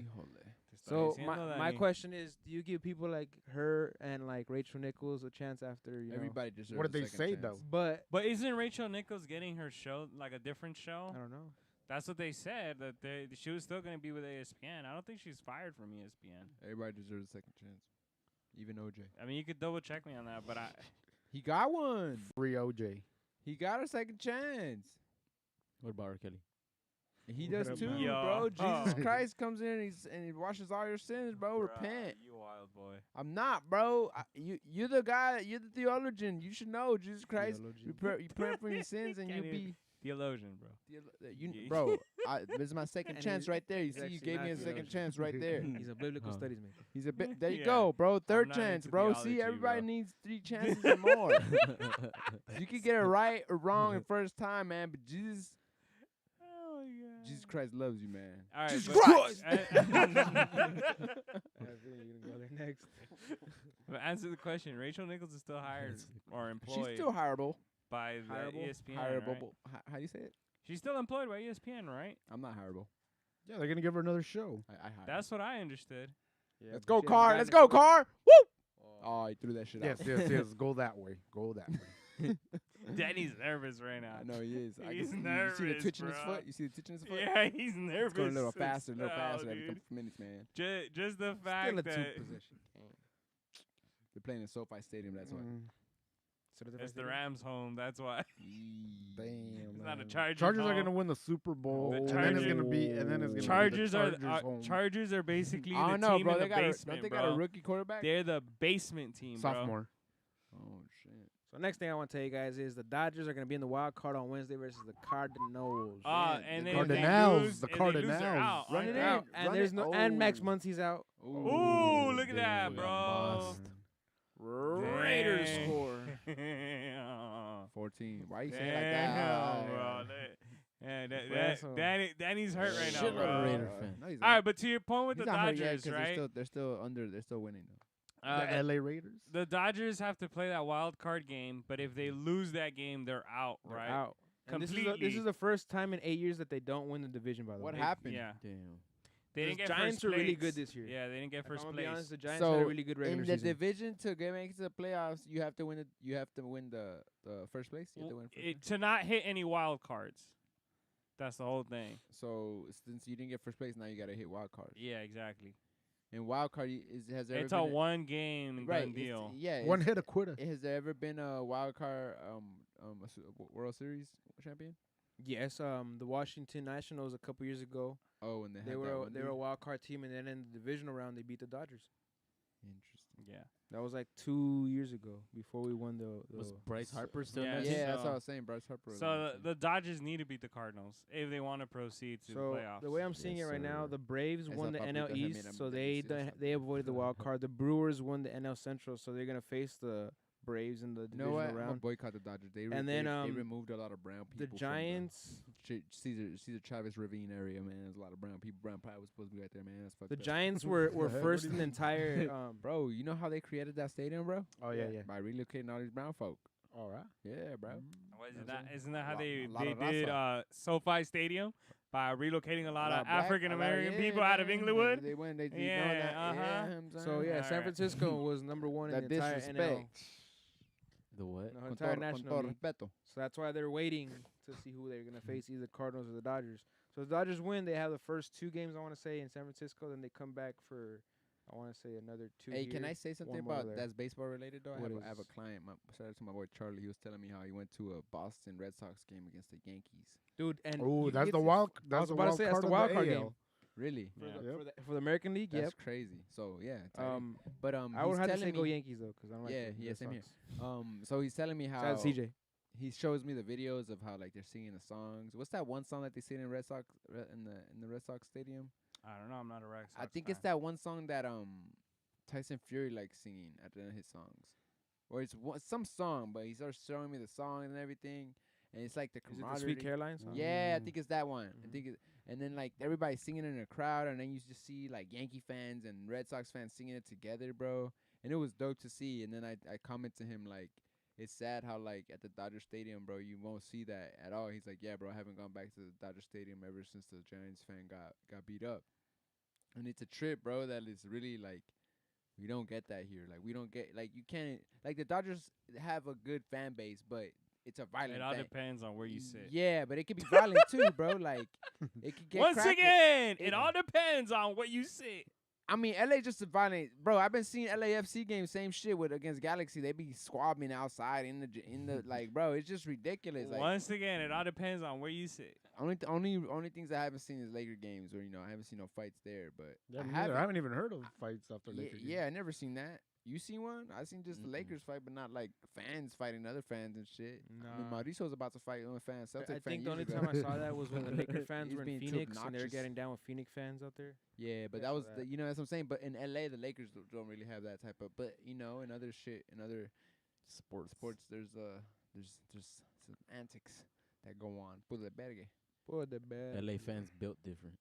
So my question is, do you give people like her and like Rachel Nichols a chance after you know? Everybody deserves. What did a they second say chance. though? But isn't Rachel Nichols getting her show like a different show? I don't know. That's what they said. That she was still going to be with ESPN. I don't think she's fired from ESPN. Everybody deserves a second chance. Even OJ. I mean, you could double check me on that, but He got one. Free OJ. He got a second chance. What about R. Kelly? He What does up, too, man? bro. Yeah. Jesus Christ comes in and he washes all your sins, bro. Repent. You wild boy. I'm not, bro. You're the guy. You're the theologian. You should know Jesus Christ. You pray for your sins and you Can't be. Theologian, bro. You, bro, this is my second And chance he's- right there. You he's see, you actually gave not me a second theologian. chance right there. He's a biblical Oh. studies major. He's a bit. There you Yeah. go, bro. Third not chance, into bro. theology, See, everybody bro. needs 3 chances or more. You could get it right or wrong the first time, man. But Jesus Oh my god. Jesus Christ loves you, man. All right, Jesus but- Christ! I think you're gonna go there next. But answer the question. Rachel Nichols is still hired or employed She's still hireable. by the Hireable? ESPN. Hireable. Right? How do you say it? She's still employed by ESPN, right? I'm not hireable. Yeah, they're gonna give her another show. I hire. That's what I understood. Yeah, Let's but go, she hasn't Car. gotten Let's it go, for- Car. Woo! Oh, he threw that shit Yes, out. yes. Go that way. Go that way. Danny's nervous right now. I know he is. I He's can see, you see the nervous, twitch in his bro. foot? You see the twitch in his foot? Yeah, he's nervous. It's going a little as faster, hell, every dude. couple minutes, man. Just the Still fact a that two position. They're playing in SoFi Stadium, that's why. Mm. It's the Rams' home. That's why. Damn, It's not a man. Chargers Chargers are home. gonna win the Super Bowl, The and then it's gonna be, Chargers the are Chargers home. Chargers are basically I the don't know, team bro. in They the got basement, don't they bro. got a rookie quarterback? They're the basement team, bro. sophomore. Oh shit. So next thing I want to tell you guys is the Dodgers are going to be in the wild card on Wednesday versus the Cardinals. And the then Cardinals, the if they lose, they're Cardinals. out, Run aren't it they? in. Out. And Run there's it. no and Max Muncy's out. Ooh, look at that, we bro. got Must. Raiders Dang. score. 14. Why you saying it like Damn, that? bro. Yeah, Brasso. Danny's hurt right now, Shitload of bro. Raider fan. No, he's All not. right, but to your point with He's the not hurt yet Dodgers, 'cause right? They're still under. They're still winning though. The LA Raiders. The Dodgers have to play that wild card game, but if they lose that game, they're out, They're right? out. And this Completely. is the first time in 8 years that they don't win the division, by the What way. happened? Yeah, Damn. they The didn't get Giants first are really place. good this year. Yeah, they didn't get Like, first I'm gonna place. be honest, the Giants So, had a really good regular in the season. division to get make it to the playoffs, you have to win it. You have to win the first place. You have to win first place. To not hit any wild cards. That's the whole thing. So since you didn't get first place, now you got to hit wild card. Yeah, exactly. And wild card has there It's ever a been one game and right? done deal. Yeah. One hit a quitter. Has there ever been a wild card World Series champion? Yes, the Washington Nationals a couple years ago, Oh, and they had that were one they were a dude? wild card team, and then in the divisional round they beat the Dodgers. Interesting. Yeah. That was like 2 years ago before we won the. Was Bryce Harper still yeah, in that Yeah, team? Yeah, that's so- what I was saying. Bryce Harper. was on So that team. the Dodgers need to beat the Cardinals if they want to proceed to the So playoffs. the way I'm seeing Yes, it right now, sir. the Braves Esa won the NL papita se East, mira so deliciosa. they avoided the wild card. The Brewers won the NL Central, so they're gonna face the Braves in the you divisional know what? I'm gonna round. boycott the Dodgers. And then, they removed a lot of brown people. The from Giants, Caesar Chavez Ravine area, man. There's a lot of brown people. Brown pride was supposed to be right there, man. That's fucked the up. Giants were What the heck? first What in do the you- entire. Bro, you know how they created that stadium, bro? Oh yeah. By relocating all these brown folk. All right. Yeah, bro. Isn't that how A they lot of did raza. SoFi Stadium by relocating a lot of black- African a lot- American yeah, people out of man. Inglewood? They went. They Yeah, know that. uh-huh. Yeah, I'm So saying. yeah, San Alright. Francisco was number one in That the entire NL, disrespect. The what? the Con entire todo- con National todo League. respeto. So that's why they're waiting to see who they're gonna face, either the Cardinals or the Dodgers. So if the Dodgers win, they have the first 2 games I want to say in San Francisco. Then they come back for I want to say another 2. Hey, can here. I say something one more about there. that's baseball related though? What I have a is? client. Shout out to my boy Charlie. He was telling me how he went to a Boston Red Sox game against the Yankees. Dude? And Oh, you that's get the to- wild. I That's was the about to wild say that's card the of wild the card AL. game Really? for, Yeah. the, Yep. for the American League. That's Yep. crazy. So yeah. tight. But but I would he's have to telling say go me- Yankees though, because I don't like Yeah, the yeah, Red same here. Sox. So he's telling me how Shout out to CJ. he shows me the videos of how like they're singing the songs. What's that one song that they sing in Red Sox in the Red Sox stadium? I don't know. I'm not a Red Sox I think fan. it's that one song that Tyson Fury likes singing at the end of his songs, or it's some song, but he starts showing me the song and everything, and it's like the Is it the camaraderie. Sweet Caroline song? Yeah, I think it's that one. I Mhm. think and then like everybody singing in the crowd, and then you just see like Yankee fans and Red Sox fans singing it together, bro. And it was dope to see. And then I comment to him like, it's sad how like at the Dodger Stadium, bro, you won't see that at all. He's like, yeah, bro, I haven't gone back to the Dodger Stadium ever since the Giants fan got beat up. And it's a trip, bro, that is really like we don't get that here. Like we don't get like you can't like the Dodgers have a good fan base, but it's a violent It all fan. depends on where you sit. Yeah, but it could be violent too, bro. Like it could get Once cracking. again, It- it all depends on where you sit. I mean, LA just a violent, bro. I've been seeing LAFC games, same shit with against Galaxy. They be squabbing outside in the like, bro. It's just ridiculous. Like Once again, it all depends on where you sit. only things I haven't seen is Laker games, or I haven't seen no fights there. But Yeah, I me neither. haven't. I haven't even heard of fights after Yeah, Laker. yeah, I never seen that. You seen one? I seen just the Mm-mm. Lakers fight, but not like fans fighting other fans and shit. I mean, Nah. Mauricio's about to fight one fan. Celtic I fan think the only years time ago. I saw that was when the Laker fans He's were in being too Phoenix and they were obnoxious. getting down with Phoenix fans out there. Yeah, but Yeah, that so was that- the, that's what I'm saying. But in LA, the Lakers don't really have that type of. But in other shit, in other sports, there's some antics that go on. Puta verga. Boy, the bad. LA fans built different.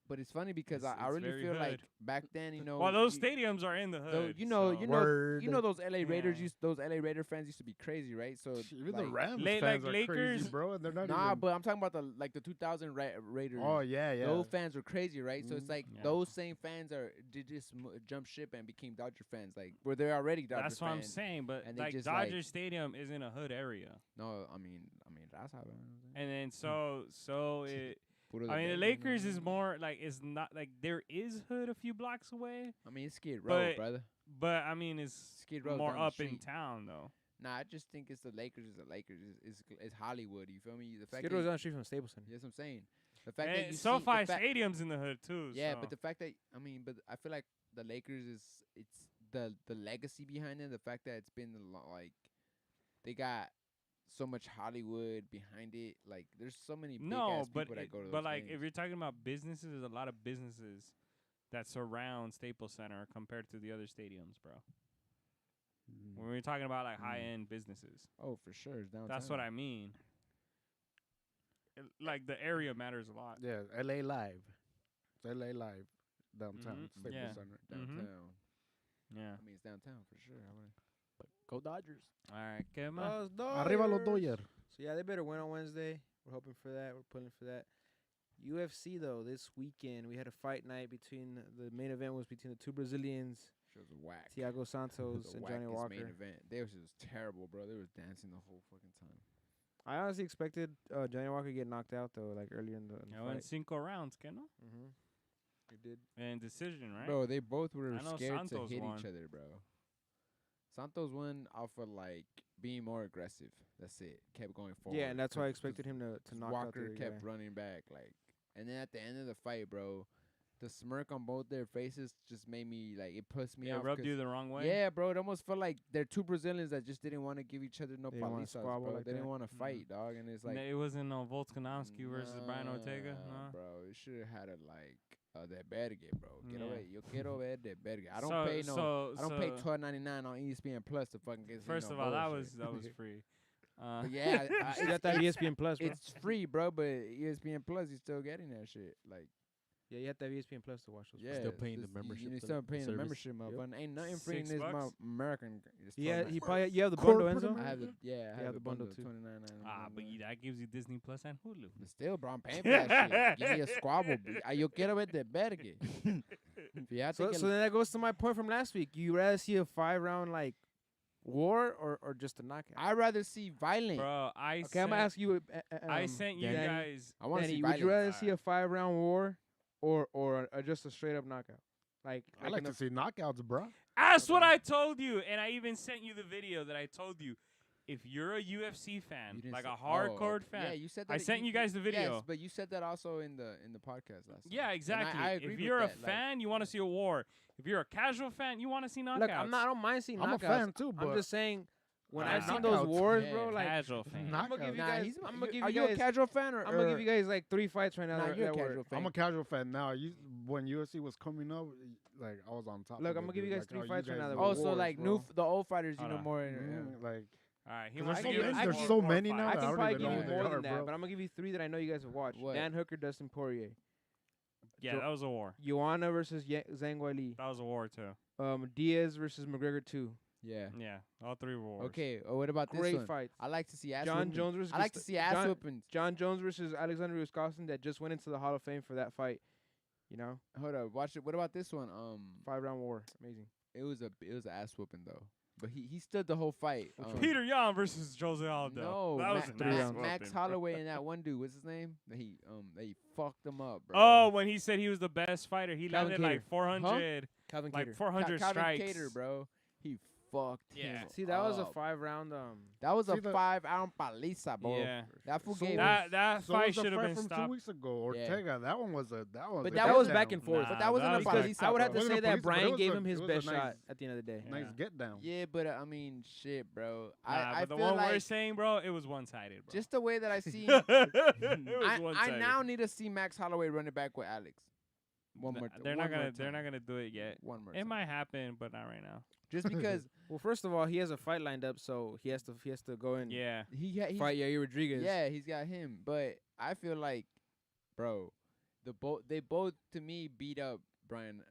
But it's funny because I It's really very feel like hood. back then, Well, those you- stadiums are in the tho- hood. you know, so- you know, Word. you know those LA Raiders Yeah. those LA Raider fans used to be crazy, right? So Even the like, Rams like fans are Lakers- crazy, bro. And they're not Nah, even. but I'm talking about the 2000 Raiders. Oh yeah, yeah. Those fans were crazy, right? So it's Mm. like Yeah. those same fans did just jump ship and became Dodger fans. Like, were they already Dodger That's fans? what I'm saying. But and they like just, Dodger like- Stadium is in a hood area, No, I mean, that's how. and then so it. Puro I mean, the de Lakers is verga. more like it's not like there is hood a few blocks away, I mean, it's Skid Row, but- brother. but I mean it's Skid Row's more down the up in street. town though. Nah, I just think it's the Lakers. Is the Lakers. It's Hollywood. You feel me? The fact Skid Row's that down the street from Staples Center. that's what I'm saying. The fact that And you SoFi see the fact, Stadium's in the hood too. yeah, so. but the fact that but I feel like the Lakers it's the legacy behind it. The fact that it's been like they got so much Hollywood behind it. Like there's so many big ass people that go to those but like games. if you're talking about businesses, there's a lot of businesses that surround Staples Center compared to the other stadiums, bro. When we're talking about like high end businesses, Oh, for sure, it's downtown. that's what I mean. Like the area matters a lot. Yeah, LA Live. It's LA Live downtown Mhm. Staples Yeah. Center. downtown. Yeah. I mean, it's downtown for sure. I wouldn't- Go Dodgers. All right, come on. Arriba los Dodgers. So yeah, they better win on Wednesday. We're hoping for that. We're pulling for that. UFC though, this weekend we had a fight night between the main event was between the two Brazilians, Shit was whack. Thiago Santos The and Johnny wackest Walker. main event. They was just terrible, bro. They was dancing the whole fucking time. I honestly expected Johnny Walker to get knocked out though, like earlier in the I went fight. 5 rounds, que no? Mm-hmm. He did. And decision, right? Bro, they both were I know scared Santos to hit won. each other, bro. Santos won off of like being more aggressive. That's it. Kept going forward. Yeah, and that's why I 'cause- expected 'cause- him to 'cause knock out the Walker other kept guy. running back, like, and then at the end of the fight, bro, the smirk on both their faces just made me like it puts me Yeah, off. rubbed 'cause- you the wrong way. Yeah, bro, it almost felt like they're two Brazilians that just didn't want to give each other no They didn't wanna palizas, squabble bro. like They didn't that. want to fight, dog, and it's like it wasn't no Volkanovski versus Brian Ortega. nah, No. bro. It should have had it like de verga, bro. Yeah. Yo quiero ver de verga. I don't So- pay no. so- I don't pay so- $12.99 on ESPN Plus to fucking get. First no of all, that bullshit. was free. But yeah, You got that ESPN Plus, bro. it's free, bro. But ESPN Plus, you still getting that shit. Like, Yeah, you have to have ESPN Plus to watch those. yeah, fights. Still paying the you membership, the still paying the service. membership, motherfucker. Ain't nothing free in this $6? American. It's Yeah, he $12.99. probably you have the bundle, Corporate Enzo. I have the I have the bundle too. $29.99. But that gives you Disney Plus and Hulu. But still, bro, I'm paying for that shit. Give me a squabble. Yo quiero ver de verga. Fíjate So que then that goes to my point from last week. You rather see a 5-round like war or just a knockout? I'd rather see violent. Bro, Okay, I'm gonna ask you. I sent you Danny, guys. I want to Danny, see would violence. you rather see a Alright. 5-round war or just a straight up knockout? Like I like to see knockouts, bro. That's what Okay. I told you, and I even sent you the video that I told you. If you're a UFC You fan, didn't like say- a hardcore Yeah, fan, you said that. I sent you guys the video. Yes, but you said that also in the podcast last. Yeah, time. exactly. And I agreed If with you're a that, like- fan, you want to see a war. If you're a casual fan, you want to see knockouts. Look, I don't mind seeing I'm a knockouts. fan too, I'm but just saying when Ah. I've seen those Knockouts. wars, Yeah. bro, like casual fan. Knock- I'm gonna give you Nah, guys. he's. I'm gonna give Are you you guys. a casual fan or? I'm gonna give you guys like 3 fights right now. Nah, that, you're a that were- casual fan. I'm a casual fan now. When UFC was coming up, like I was on top. Look, of I'm it, gonna give you dude. guys like, 3 how fights right now guys that do. were Oh, so wars, like bro. the old fighters, you Hold know on. more. Like All right, he There's wants so to give many- us there's more so many fights. now I I can don't probably even give know you who they more are, than that, bro. but I'm gonna give you 3 that I know you guys have watched. What? Dan Hooker, Dustin Poirier, Yeah, that was a war. Joanna versus Zhang Weili, That was a war too. Diaz versus McGregor 2. Yeah. Yeah, all 3 were wars. Okay. What about this Great one? fights. I like to see ass John whoopings. Jones versus I like to see ass John- whoopings. John Jones versus Alexander Wisconsin that just went into the Hall of Fame for that fight. You know, Hold up. Watch it. What about this one? 5-round war, amazing. It was an ass whooping though. But he stood the whole fight. Which one? Peter Yan versus Jose Aldo. No, that was Ma- an ass rounds. Max whooping. Holloway and that one dude. What's his name? That he fucked him up, bro. Oh, when he said he was the best fighter, he Calvin landed like Kattar. 400, Calvin like Kattar. 400 Calvin strikes. Cater, bro. He fucked Yeah. him See, that was a up. 5-round. That was See, a the- 5-round paliza, bro. Yeah. That fool So gave That that so fight was the should have fight been from stopped. 2 weeks ago. Ortega, that one was a But a that That was get back down. and forth. Nah, But that wasn't that a was paliza. I would have to bro. Wasn't say a that police, but Brian it was gave a- him his it was a best nice- shot at the end of the day. Yeah. Nice get down. Yeah, but I mean, shit, bro. Nah, I but the feel one like we're saying, bro, it was one-sided, bro. just the way that I see. it was I one-sided. now need to see Max Holloway run it back with Alex. One more. They're one not more gonna. They're time. not gonna do it yet. One more. It time. might happen, but not right now. Just because Well, first of all, he has a fight lined up, so he has to go and Yeah. he's fight Yair Rodriguez. yeah, he's got him. But I feel like, bro, they both to me beat up Brian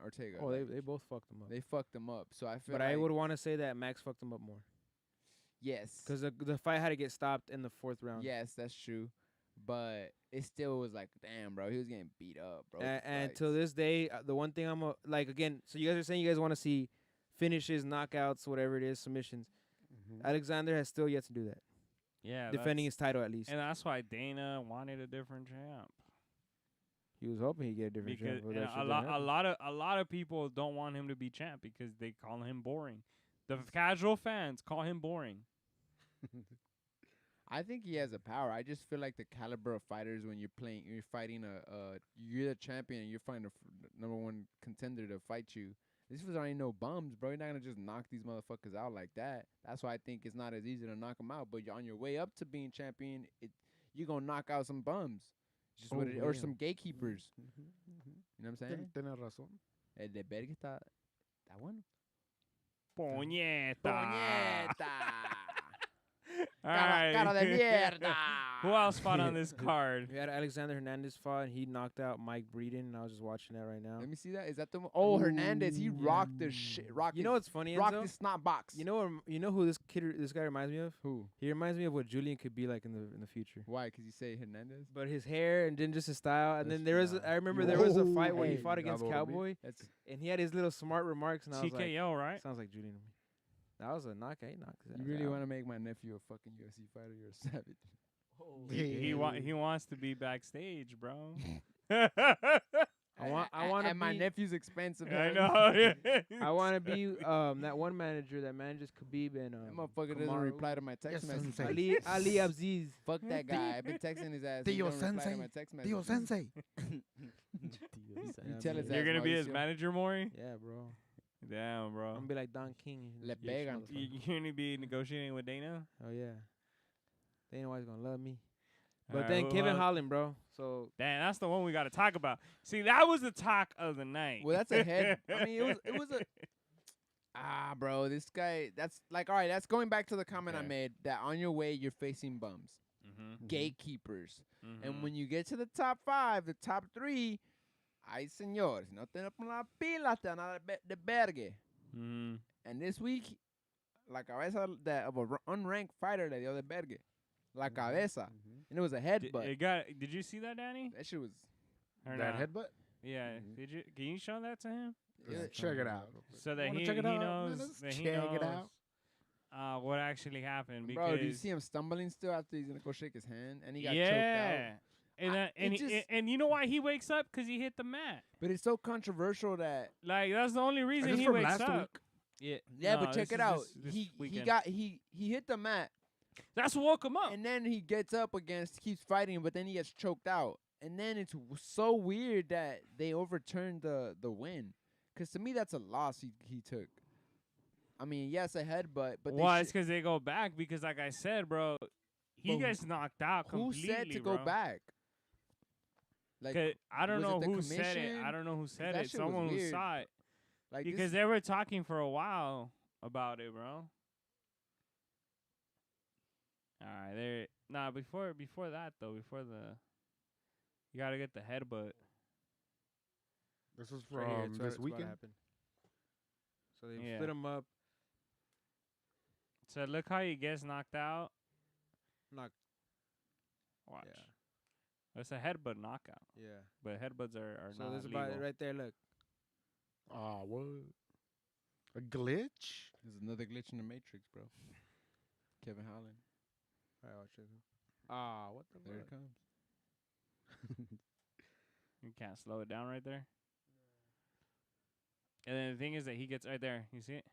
Ortega. Oh, Like, they both fucked him up. they fucked him up. So I feel But like I would want to say that Max fucked him up more yes, because the fight had to get stopped in the 4th round. yes, that's true. But it still was like, damn, bro, he was getting beat up, bro. And till this day, the one thing like again, so you guys are saying you guys want to see finishes, knockouts, whatever it is, submissions. Mhm. Alexander has still yet to do that, Yeah. defending that's- his title at least. And that's why Dana wanted a different champ. He was hoping he'd get a different Because champ, but and that shit a didn't happen. lot of people don't want him to be champ because they call him boring. The casual fans call him boring. I think he has a power. I just feel like the caliber of fighters when you're fighting you're the champion and you're fighting number one contender to fight you. This was already no bums, bro. You're not gonna just knock these motherfuckers out like that. That's why I think it's not as easy to knock them out. But you're on your way up to being champion, you're gonna knock out some bums, just Oh, or yeah. some gatekeepers. You know what I'm saying? Tienes razón. El de Berg está bueno. Puñeta. Puñeta. All Cara, right. cara de mierda. Who else fought on this card? We had Alexander Hernandez fought, and he knocked out Mike Breeden. And I was just watching that right now. Let me see that. Is that the one? Oh, Hernandez. He rocked the shit. You know what's funny, Rocked Enzo? his snot box. You know who this guy reminds me of? who? He reminds me of what Julian could be like in the future. Why? Because you say Hernandez? But his hair and then just his style. And That's then there was, nah. I remember there was a fight where he Hey, fought against Gabo, Cowboy, That's and he had his little smart remarks, and I was like, TKO, right? sounds like Julian to me. That was a knockout. He knocked his you ass really out. want to make my nephew a fucking UFC fighter? You're a savage. He wants to be backstage, bro. I want to at my be. nephew's expense. Of I him. know. I want to be that one manager that manages Khabib and That motherfucker doesn't Kamaru. reply to my text Yes, messages. sensei. Ali Abziz. Fuck that guy. I've been texting his ass. He Tío don't reply to Sensei. my text Tío messages. Sensei. You tell his You're ass, gonna be his Mauricio. manager, Maury? Yeah, bro. Damn, I'm bro. gonna be like Don King. Le pegan. You're gonna be negotiating with Dana? Oh yeah. They ain't always gonna love me. But Alright, then who Kevin else? Holland, bro. So Damn, that's the one we got to talk about. See, that was the talk of the night. Well, that's a head. I mean, it was a. Bro, this guy. That's like, all right. That's going back to the comment I Okay. made that on your way you're facing bums, Mm-hmm. gatekeepers, and when you get to the top 5, the top 3, ay señor, si no te pones la pila, te van a dar de vergue. Mm-hmm. And this week, la cabeza of a unranked fighter le dio de vergue, la cabeza, and it was a headbutt. Did you see that, Danny? That shit was. Or That not? headbutt? Yeah. Did you? Can you show that to him Let's check it out. so that Wanna he check it out? knows Let's that he check it knows out. what actually happened? Because Bro, do you see him stumbling still after he's gonna go shake his hand and he got choked yeah. out? And I- it just- and you know why he wakes up? Because he hit the mat. But it's so controversial that Like that's the only reason this he from wakes last up. week? Yeah. yeah, no, but check this it is out. this He weekend. got he hit the mat That's what woke him up. and then he gets up against keeps fighting, but then he gets choked out. And then it's so weird that they overturned the win. 'Cause to me that's a loss he took. I mean, yes, a headbutt, but well, it's because they go back because, like I said, bro, he But gets knocked out who completely. said to go bro. back? Like 'Cause I don't was it know the who said it. commission? I don't know who said that it. shit was Someone who weird. saw it like because this, they were talking for a while about it, bro. All right, there. Nah, before that though, you gotta get the headbutt. This was right here, from it's this about to weekend. happen. So they Yeah. split him up. So look how he gets knocked out. Knock. Watch. Yeah. It's a headbutt knockout, Yeah. but headbutts are So not there's legal. about right there. Look. Oh, what? A glitch? there's another glitch in the Matrix, bro. Kevin Holland, All right, watch this. Ah, what the there it fuck? comes. You can't slow it down right there. And then the thing is that he gets right there. You see it?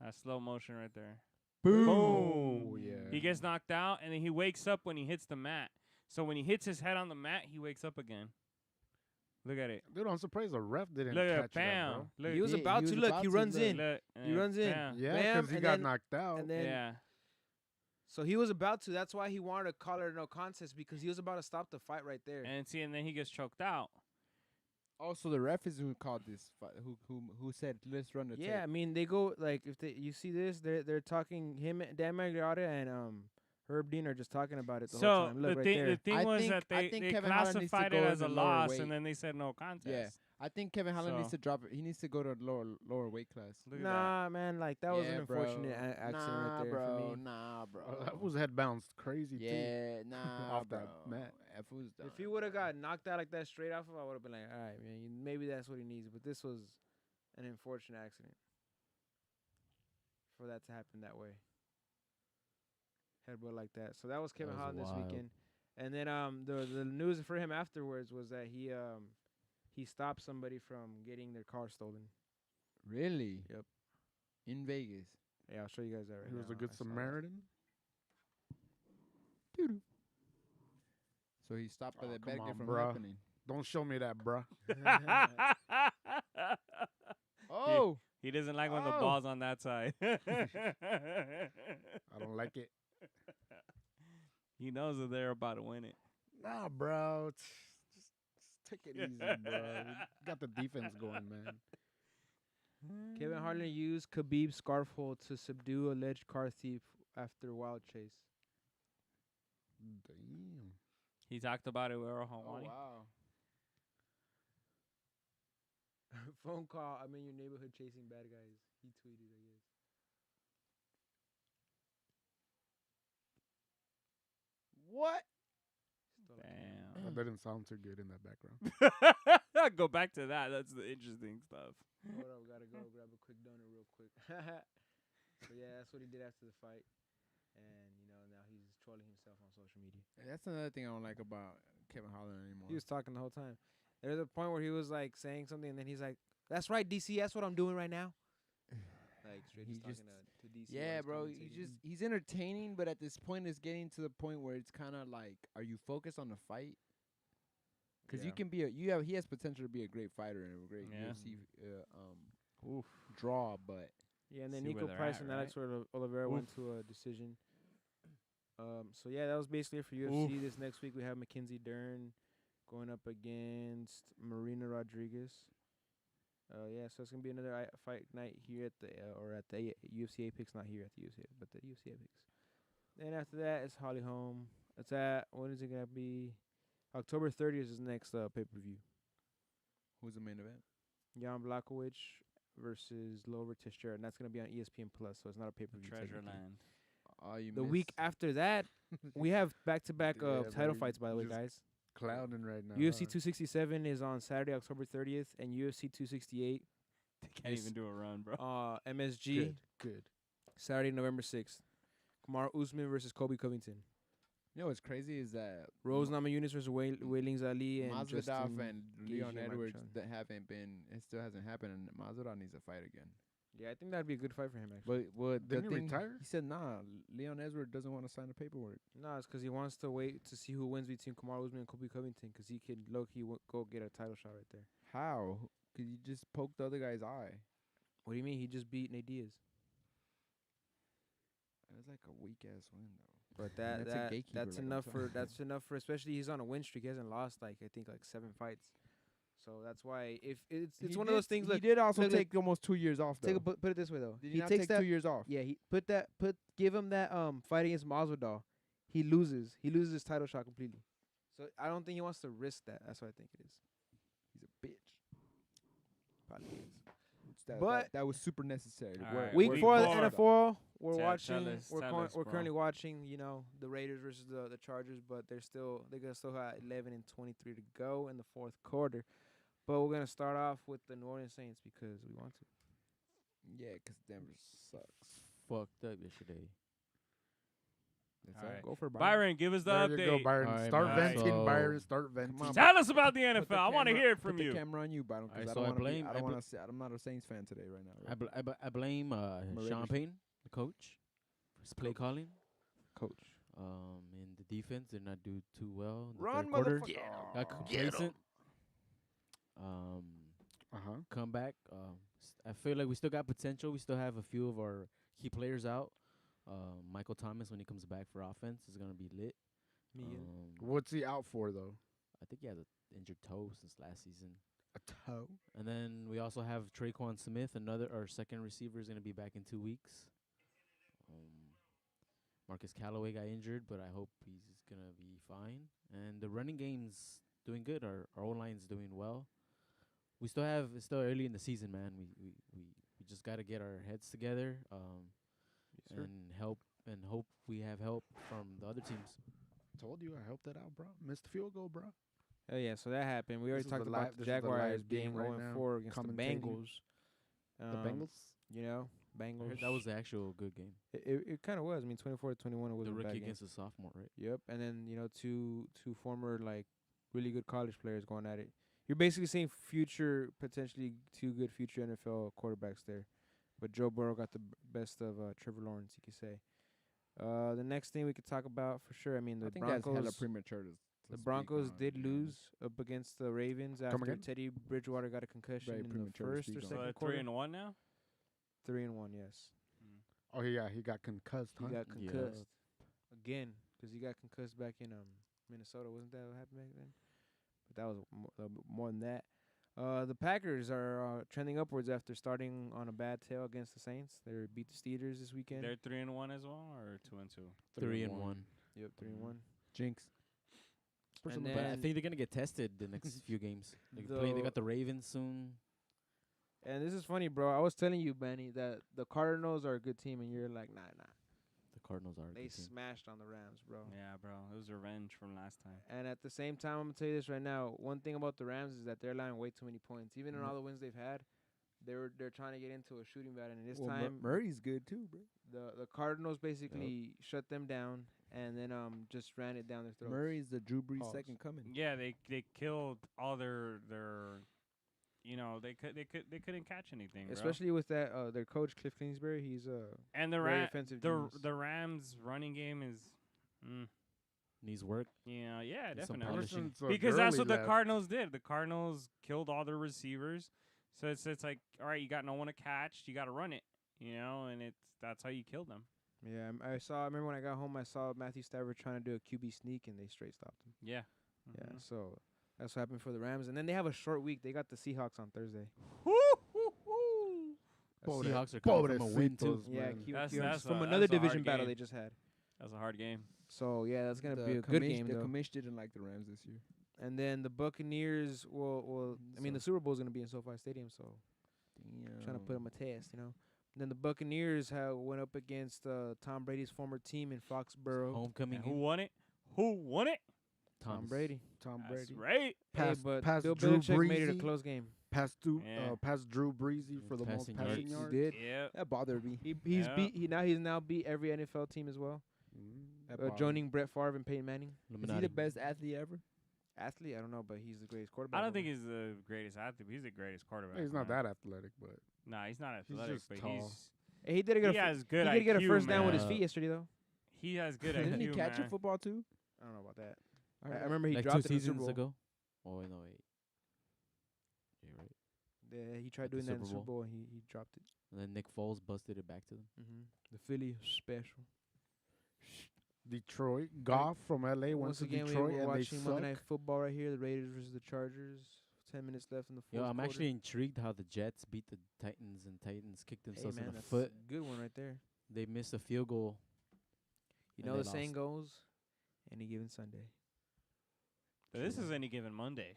That slow motion right there. Boom. Oh, yeah. He gets knocked out, and then he wakes up when he hits the mat. So when he hits his head on the mat, he wakes up again. Look at it. Dude, I'm surprised the ref didn't Look catch at that, bam. bro. Look. He was Yeah, about he to was look. about He to runs look. in. Look, He runs in. bam. Yeah, Bam, because he and got then- knocked out. And then Yeah. so he was about to. That's why he wanted to call it a no contest because he was about to stop the fight right there. And then he gets choked out. Also, the ref is who called this fight. Who said let's run the Yeah, I tape. mean they go like if you see this, they're talking him, Dan Magliotta and Herb Dean are just talking about it the whole So time. Look the right thing, there. the thing I was think- that I they, think they Kevin Holland needs to classified go it in as a the lower loss, weight. and then they said no contest. Yeah, I think Kevin Holland needs So- to drop it. He needs to go to lower weight class. Look at Nah, man, like that was an Yeah, unfortunate bro. accident nah, right there bro. for me. Nah, bro. That was head bounced crazy, too. Yeah, nah, Off bro. that mat. If it was If he would have got knocked out like that straight off of, I would have been like, all right, man, maybe that's what he needs. But this was an unfortunate accident for that to happen that way. Headbutt like that. So that was Kevin was Holland this wild. weekend. And then the news for him afterwards was that he stopped somebody from getting their car stolen. really. Yep. in Vegas. Yeah, I'll show you guys that right He was now. a good I saw that. Samaritan. So he stopped by Oh, the come Berger on, from bruh. happening. Don't show me that, bruh. Oh, He doesn't like when the Oh. ball's on that side. I don't like it. He knows that they're about to win it. Nah, bro. Just take it easy, bro. We got the defense going, man. Kevin Harlan used Khabib's scarf hold to subdue alleged car thief after wild chase. Damn. He talked about it with Earl oh Hawani. wow. Phone call. I'm in your neighborhood chasing bad guys. He tweeted, I guess. What? Stole a Damn. That didn't sound too good in that background. Go back to that. That's the interesting stuff. Hold up, gotta go grab a quick donut real quick. So yeah, that's what he did after the fight, and now he's trolling himself on social media. And that's another thing I don't like about Kevin Holland anymore. He was talking the whole time. There's a point where he was like saying something, and then he's like, "That's right, DC. That's what I'm doing right now." Like straight, He he's just- talking to DC. while yeah, he's bro. commentating. He's entertaining, but at this point, it's getting to the point where it's kind of like, are you focused on the fight? Because you Yeah. can be he has potential to be a great fighter and a great Yeah. UFC draw, but Yeah, and then See where Nico they're Price at, and right? Alex Oliveira went to a decision. So yeah, that was basically it for UFC. This next week we have Mackenzie Dern going up against Marina Rodriguez. Yeah, so it's gonna be another fight night here at the UFC Apex, not here at the UFC, but the UFC Apex. Then after that, it's Holly Holm. It's at when is it gonna be? October 30th is next pay per view. who's the main event? Jan Blachowicz versus Glover Teixeira, and that's gonna be on ESPN Plus, so it's not a pay per view. Treasureland. Oh, you The week missed. after that, we have back-to-back Yeah, title bro, fights. By the way, just guys, Clouding right now. UFC huh? 267 is on Saturday, October 30th, and UFC 268 They can't Yes. even do a run, bro. MSG Good. Saturday, November 6th. Kamaru Usman versus Kobe Covington. You know what's crazy is that Rose Namajunas versus Wei Ali and Masvidal Justin and Gaethje Leon and Edwards Marchand. that haven't been. It still hasn't happened, and Masvidal needs to fight again. Yeah, I think that'd be a good fight for him. Actually, But the Didn't he thing, retire? he said, nah. Leon Edwards doesn't want to sign the paperwork. no, it's because he wants to wait to see who wins between Kamaru Usman and Kobe Covington, because he could low-key go get a title shot right there. How? Cause you just poked the other guy's eye. What do you mean? He just beat Nate Diaz. It was like a weak ass win though. But And that's a gatekeeper, that's like I'm enough telling for that's enough for, especially he's on a win streak. He hasn't lost like 7 fights. So that's why if it's He one of those things. He Look, did also look, take almost 2 years off though. put it this way though. Did he he not takes take that 2 years off? Yeah, give him that fight against Masvidal. He loses his title shot completely. So I don't think he wants to risk that. That's what I think it is. He's a bitch. Probably is. But that was super necessary. To All work. right, Week week 4 of the four. NFL. We're Tell watching. us, We're tell us, we're bro. currently watching. The Raiders versus the Chargers, but they're gonna still have 11 and 23 to go in the fourth quarter. But we're gonna start off with the New Orleans Saints because we want to. Yeah, 'cause Denver sucks. Fucked up yesterday. That's All all. right. Go for Byron, give us the There update. you go, Byron. All right, Start man. venting, So- Byron. Start venting. on, Tell us about the Put NFL. the I want to camera- hear it from put the you. camera on you, Byron, Alright, because I so I don't want to. blame- I I don't bl- want to say. I'm not a Saints fan today, right now. I blame Sean Raiders. Payne, the coach, for his play calling. Coach. In the defense, did not do too well. In the Run, third quarter. motherfucker! Got complacent. Uh-huh. Come back. I feel like we still got potential. We still have a few of our key players out. Michael Thomas, when he comes back for offense, is gonna be lit. What's he out for, though? I think he has an injured toe since last season. A toe? And then we also have Traquan Smith, our second receiver, is gonna be back in 2 weeks. Marcus Callaway got injured, but I hope he's gonna be fine. And the running game's doing good. Our O-line's doing well. We still have it's still early in the season, man. We just gotta get our heads together, sir. and hope we have help from the other teams. Told you I helped that out, bro. Missed the field goal, bro. Oh yeah, so that happened. We already This is talked the about live- the this is the live Jaguars being game right 0-4 now, against the commentating. Bengals. The Bengals? You know, I Bengals. heard that was the actual good game. It kind of was. I mean, 24-21. It The wasn't a bad rookie game. against the sophomore, right? Yep, and then two former like really good college players going at it. You're basically seeing potentially two good future NFL quarterbacks there. but Joe Burrow got the best of Trevor Lawrence, you could say. The next thing we could talk about for sure. I mean, I the think that's hella Broncos. premature. The Broncos did lose up against the Ravens after again? Teddy Bridgewater got a concussion Very in the premature to first speak or on. So second they're quarter. 3-1 now. 3-1, yes. Oh yeah, he got concussed. He Huh? got Yeah. concussed again because he got concussed back in Minnesota. Wasn't that what happened back then? But that was more than that. The Packers are trending upwards after starting on a bad tail against the Saints. They beat the Steelers this weekend. They're 3-1 as well, or 2-2. 3-1. Yep, 3-1. Jinx. And But I then- think they're gonna get tested the next few games. They The- got the Ravens soon. And this is funny, bro. I was telling you, Benny, that the Cardinals are a good team, and you're like, nah. The Cardinals are. A They good team. smashed on the Rams, bro. Yeah, bro. It was revenge from last time. And at the same time, I'm gonna tell you this right now. One thing about the Rams is that they're allowing way too many points. Even in all the wins they've had, they're trying to get into a shooting battle. And this time, Murray's good too, bro. the Cardinals basically shut them down and then just ran it down their throats. Murray's the Drew Brees Pause. second coming. Yeah, they killed all their they couldn't catch anything, bro. Especially with that their coach Cliff Kingsbury. He's and the very offensive. genius. the Rams running game is Needs work. yeah, There's some definitely. polishing. Ever since, Because that's Gurley what the left. Cardinals did. The Cardinals killed all their receivers. So it's like, all right, you got no one to catch. You got to run it, and that's how you kill them. Yeah, I remember when I got home, I saw Matthew Stafford trying to do a QB sneak, and they straight stopped him. Yeah. Yeah, Mhm. so that's what happened for the Rams. And then they have a short week. They got the Seahawks on Thursday. Pobre- Seahawks are coming from a win too. pobrecitos, Yeah, man. That's from a- another that's a hard division battle game. they just had. That's a hard game. So yeah, that's gonna The be a good commish- game The though. commish didn't like the Rams this year. And then the Buccaneers will. I mean, the Super Bowl is gonna be in SoFi Stadium, so trying to put them a test. Then the Buccaneers went up against Tom Brady's former team in Foxborough. Homecoming. And who won it? Who won it? Tom Thomas. Brady. Tom That's Brady right. Hey, but past Bill Drew Belichick made it a Breesy. close game. Past Yeah. Drew Breesy for the most Passing passing yards. yards. He did. Yeah. That bothered me. He's Yeah. beat. He's now beat every NFL team as well, That bothered me. joining Brett Favre and Peyton Manning. Is he Illuminati. the best athlete ever? Athlete, I don't know, but he's the greatest quarterback. I don't ever. think he's the greatest athlete. But he's the greatest quarterback. He's not man. that athletic, but Nah, he's not He's athletic, just but tall. Hey, he did get he a has good he did get a IQ, first down with his man. feet yesterday though. He has good Didn't he IQ, catch man. a football too? I don't know about that. I heard remember he like dropped 2 it in the Super seasons Bowl. ago. Oh no, wait. Yeah, right. Yeah, he tried At the doing that in the Super Super Bowl and he dropped it. And then Nick Foles busted it back to them. The Philly special. Detroit. Goff from LA went Once to again, Detroit we're and they watching Monday Night suck. Football right here. The Raiders versus the Chargers. 10 minutes left in the fourth Yo, I'm quarter. actually intrigued how the Jets beat the Titans and Titans kicked Hey, themselves man, in the that's foot. a good one right there. They missed a field goal. You And know they the saying lost. goes, any given Sunday. But this is any given Monday.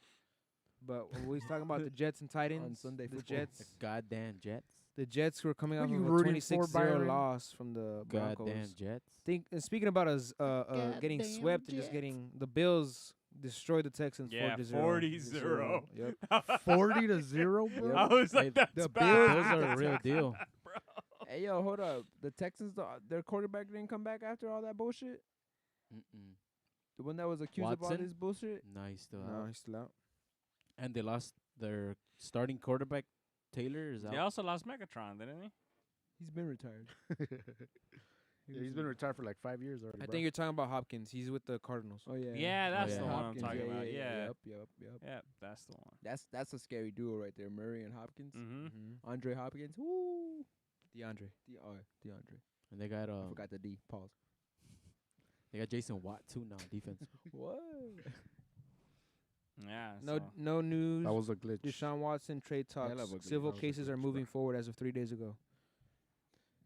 But when we was talking about the Jets and Titans, Sunday the football. Jets, Goddamn Jets. the Jets were coming Who off you of a rooting for, 26-0 Byron? loss from the Broncos. Goddamn Jets. Speaking about us getting swept and just getting the Bills destroyed the Texans Yeah, 40-0. 40-0. Yep. 40-0, bro. I was Hey, like, that's the bad. Bills are a real deal. Hey yo, hold up. The Texans, their quarterback didn't come back after all that bullshit. Mm-mm. The one that was accused of all Watson? this bullshit. No, he's still No, out. he's still out. And they lost their starting quarterback. Taylor is out. They also lost Megatron, didn't they? He's been retired. Yeah, he's been retired for like 5 years already. I bro. think you're talking about Hopkins. He's with the Cardinals. Oh yeah. Yeah, that's yeah. the one I'm Hopkins, talking about. Yeah. Yep. Yeah, that's the one. That's a scary duo right there, Murray and Hopkins. Mm-hmm. Andre Hopkins. Woo. DeAndre. DeAndre. And they got I forgot the D. Pause. they got Jason Watt too now defense. What? Yeah. No, so- no news. That was a glitch. Deshaun Watson trade talks. Hell of a glitch. Civil That was a cases are glitch, moving bro. forward as of 3 days ago.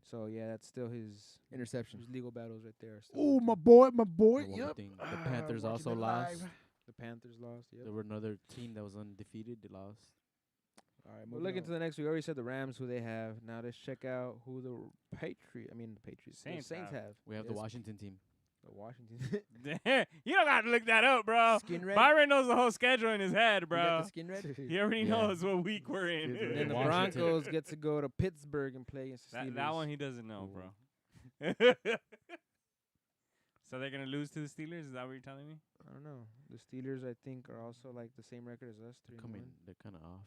So yeah, that's still his Interception. legal battles right there. are still Oh, active. my boy. The one Yep. thing. The Ah, Panthers watching also it lost. live. The Panthers lost. Yep. There were another team that was undefeated. They lost. All right, We're looking to the next week. We already said the Rams who they have. Now let's check out who the Patriots. Saints the Saints have. have. We have the Yes. Washington team. The Washington. you don't got to look that up, bro. Skin red. Byron knows the whole schedule in his head, You got bro. the skin red. He already Yeah. knows what week we're in. Skin red. Then the Washington. Broncos get to go to Pittsburgh and play against the Steelers. that one he doesn't know, Ooh. bro. So they're gonna lose to the Steelers? Is that what you're telling me? I don't know. The Steelers, I think, are also like the same record as us. 3-1. They're kind of off.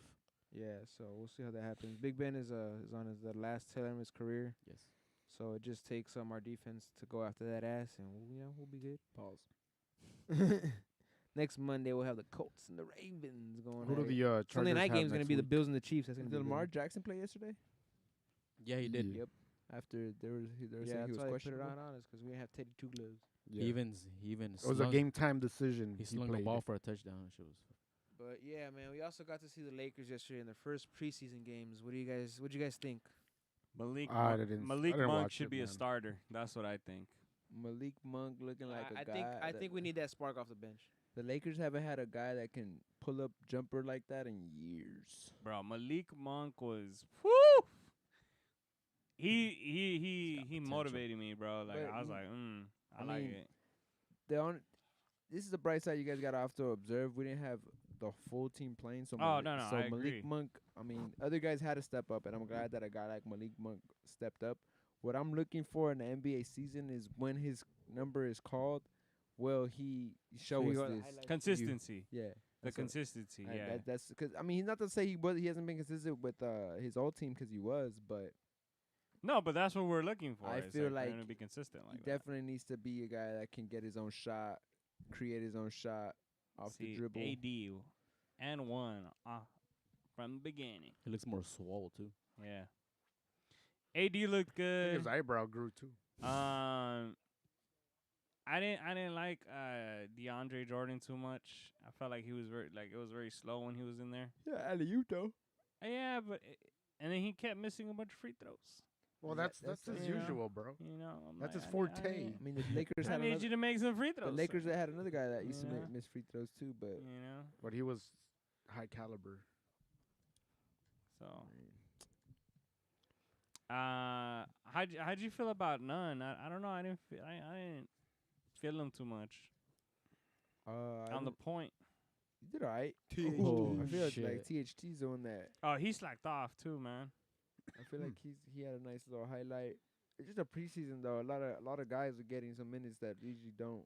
Yeah, so we'll see how that happens. Big Ben is on the last tail end of his career, Yes. so it just takes our defense to go after that ass, and we'll be good. Pause. Next Monday we'll have the Colts and the Ravens going. Who do at it. the Chargers Sunday night have game's gonna next be the week? Bills and the Chiefs. That's gonna Did be Lamar good. Jackson play yesterday? Yeah, he did. Yeah. Yep. After they were Yeah, saying that's he was why they put it questionable. on us because we have Teddy Two Gloves. Yeah. He even It was a slung, game time decision. he slung the played ball it. for a touchdown. And shit was But yeah, man, we also got to see the Lakers yesterday in their first preseason games. What'd you guys think? Malik I Monk, didn't- Malik I didn't Monk watch should it, be a man. starter. That's what I think. Malik Monk looking like a I guy. think I that- think we need that spark off the bench. The Lakers haven't had a guy that can pull up jumper like that in years. Bro, Malik Monk was whoo. He potential. motivated me, bro. Like But I was you- like, I I like mean, it. This is the bright side you guys got off to observe. We didn't have the full team playing, so Oh, no, so I Malik agree. Monk. I mean, other guys had to step up, and I'm glad that a guy like Malik Monk stepped up. What I'm looking for in the NBA season is when his number is called, will he show So you us got the this? highlights. Consistency. Yeah, The that's what- consistency. I- Yeah. that's because I mean he's not to say he hasn't been consistent with his old team because he was, but No, but that's what we're looking for. I It's feel for him to like be consistent he like that. definitely needs to be a guy that can get his own shot, create his own shot off See, the dribble. AD and one from the beginning. He looks more swole too. Yeah. AD looked I think good. his eyebrow grew too. I didn't like DeAndre Jordan too much. I felt like he was it was very slow when he was in there. Yeah, alley-oop though. Yeah, but and then he kept missing a bunch of free throws. Well, Yeah, that's that's his you know. usual, bro. You know, I'm That's like, his I forte. I mean, the Lakers I had need another, you to make some free the throws. Lakers that had another guy that used to Yeah. miss free throws too, but you know, But he was high caliber. so how'd you feel about Nunn? I don't know. I didn't feel him too much on the point. he did alright. Oh, I feel shit. like THT's on that. Oh, he slacked off too, man. I feel like he had a nice little highlight. It's just a preseason though. A lot of guys are getting some minutes that usually don't.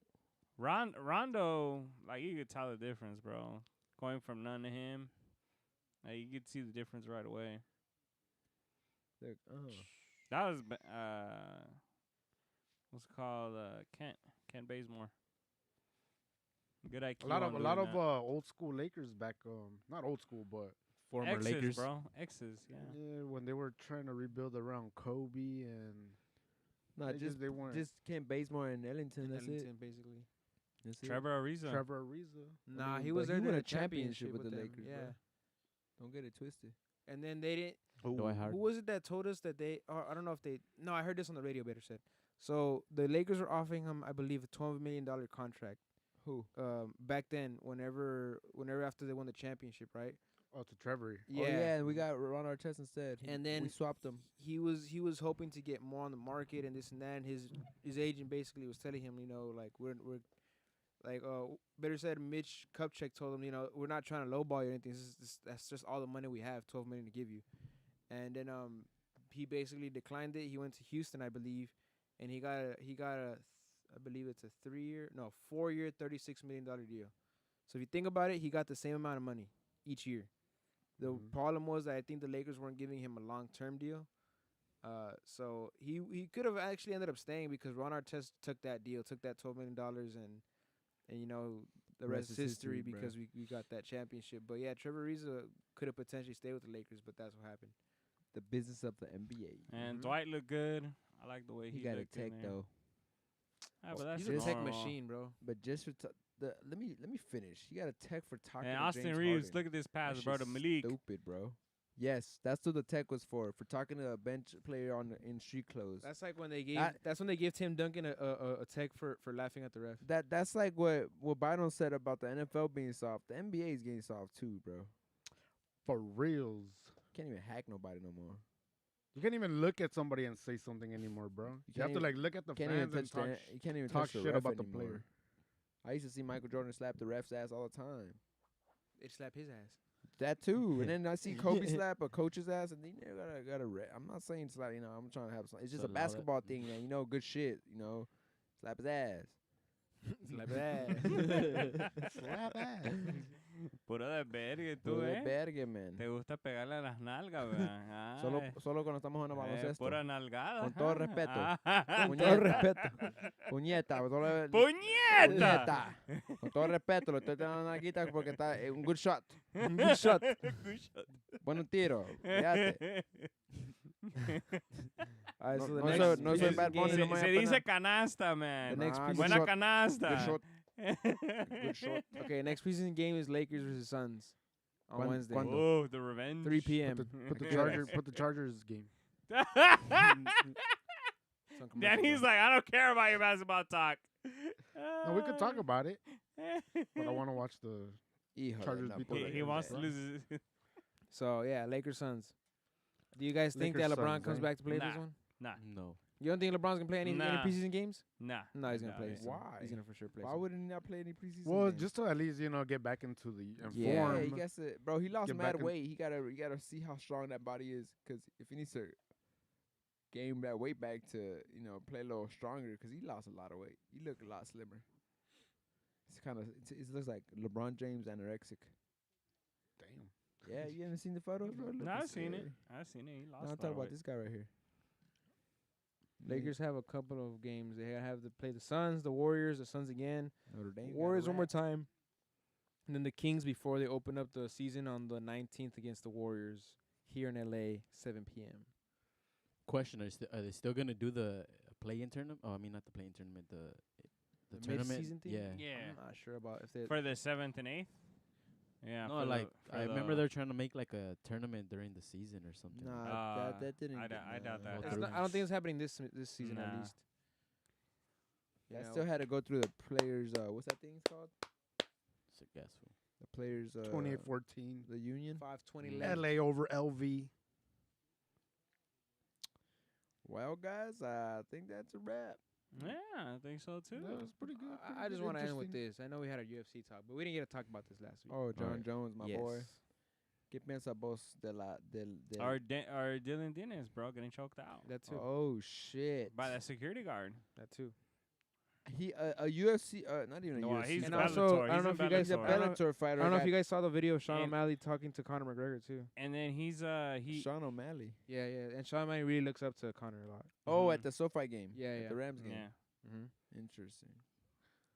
Rondo, like you could tell the difference, bro. Going from Nunn to him, like you could see the difference right away. Like, That was what's it called Kent Bazemore. Good IQ. A lot on of doing that. old school Lakers back. Not old school, but Former X's, Lakers. bro. X's, yeah. yeah, when they were trying to rebuild around Kobe and nah, they just they weren't. just Kent Bazemore and Ellington. That's it. Ellington, basically. That's it. Trevor Ariza. Trevor Ariza. Nah, mean, he but was he there won during a the championship with the them, Lakers, bro. Yeah, Don't get it twisted. and then they didn't. Dwight Howard. Who was it that told us that they? Or I don't know if they. No, I heard this on the radio. Better said. So the Lakers were offering him, I believe, a $12 million contract. Who? Back then, whenever after they won the championship, right? Oh, to Trevor. Oh, yeah, and we got Ron Artest instead. And we then swapped them. He was hoping to get more on the market and this and that. And his agent basically was telling him, you know, like we're like better said, Mitch Kupchak told him, you know, we're not trying to lowball you or anything. That's just all the money we have, $12 million to give you. And then he basically declined it. He went to Houston, I believe, and he got a I believe it's a 4-year, $36 million deal. So if you think about it, he got the same amount of money each year. The Mhm. problem was that I think the Lakers weren't giving him a long-term deal. So he could have actually ended up staying because Ron Artest took that deal, took that $12 million, and you know the rest is history bruh. because we got that championship. But yeah, Trevor Ariza could have potentially stayed with the Lakers, but that's what happened. The business of the NBA. And Mhm. Dwight looked good. I like the way He he, got a looked in tech there. though. Ah, but that's He's a tech normal. machine, bro. But just for let me finish. He got a tech for talking. And to Austin James Reeves, Harden. look at this pass, That bro, to shit's Malik. Stupid, bro. Yes, that's what the tech was for talking to a bench player in street clothes. That's like when they gave. That- That's when they gave Tim Duncan a tech for laughing at the ref. That's like what Biden said about the NFL being soft. The NBA is getting soft too, bro. For reals. Can't even hack nobody no more. You can't even look at somebody and say something anymore, bro. You can't have to even- like look at the Can't even fans and touch talk. you can't even talk touch the shit ref about the anymore. player. I used to see Michael Jordan slap the ref's ass all the time. They slap his ass. That too, and then I see Kobe slap a coach's ass, and he never got a ref. I'm not saying slap, you know. I'm trying to have some. It's just a Something like that. basketball thing, man. You know, good shit. You know, slap his ass. Slap his ass. Slap ass. Puro de verga, tú, Puro de ¿eh? verga, man. Te gusta pegarle a las nalgas, ¿verdad? Solo cuando estamos jugando baloncesto. Pura nalgada. Con todo ajá. respeto. Ah. Con todo respeto. Puñeta. ¡Puñeta! Puñeta. Con todo respeto, le estoy dando una quita porque está un good shot. Good shot. Good shot. Buen tiro. Fíjate. All right, so the no next soy- no soy preseason Bad Bunny, game- no me Se voy a dice pegar. canasta, man. The next Nah, preseason- good Buena shot. canasta. Good shot. Good shot. Okay, next preseason game is Lakers versus Suns on Cuan- Wednesday, cuando? Oh, the revenge. 3 p.m. Put the Yes. Charger. Put the Chargers game. It's on commercial, Danny's bro. like, I don't care about your basketball talk. No, we could talk about it, but I want to watch the. Hijo de Chargers la beat the puta he wants to madre. lose. So yeah, Lakers Suns. Do you guys think Lakers that LeBron Suns, comes eh? back to play Nah. this one? Nah, No. You don't think LeBron's gonna play any Nah. preseason games? nah. No, he's gonna No, play. he's- some. Why? He's gonna for sure play. Why some. wouldn't he not play any preseason Well, games? just to at least get back into the Yeah, form. he gets it, bro. He lost Get mad back in- weight. You gotta see how strong that body is. Cause if he needs to gain that weight back to play a little stronger, cause he lost a lot of weight. He looked a lot slimmer. It's kind of it looks like LeBron James anorexic. Damn. Yeah, you haven't seen the photos, bro? No, Looking I've seen it. scary. I've seen it. He lost No, a I'm talking lot of about weight. this guy right here. Lakers have a couple of games. They have to play the Suns, the Warriors, the Suns again. Notre Dame. got Warriors one more wrapped. time. And then the Kings before they open up the season on the 19th against the Warriors here in LA, 7 p.m. Question: Are they still gonna do the play-in tournament? Oh, I mean not the play-in tournament. The The tournament. mid-season thing? Yeah. Yeah. I'm not sure about if they. For the 7th and 8th? Yeah. No, for like for I remember they're trying to make like a tournament during the season or something. Nah, that didn't. I get- doubt that. Well, It's not, I don't think it's happening this season at Nah. least. You That know, still had to go through the players. What's that thing called? Successful. The players. 28-14. The union. 5:20 Mm. left. LA over LV. Well, guys, I think that's a wrap. Yeah, I think so too. That was pretty good. I just want to end with this. I know we had our UFC talk, but we didn't get to talk about this last week. Oh, John Alright. Jones, my yes. boy. ¿Qué piensa vos de la del? Our Dylan Dennis, bro, getting choked out That too. Oh shit! by that security guard. That too. He a UFC, not even a No, UFC. he's And Bellator. also, I He's don't know in if you guys- He's a Bellator. I don't- Bellator fighter. I don't know if got you guys saw the video of Sean And- O'Malley talking to Conor McGregor too. And then he's he Sean O'Malley. Yeah, and Sean O'Malley really looks up to Conor a lot. Oh, Mhm. at the SoFi game. Yeah, at yeah. the Rams game. yeah. Mm-hmm. Interesting.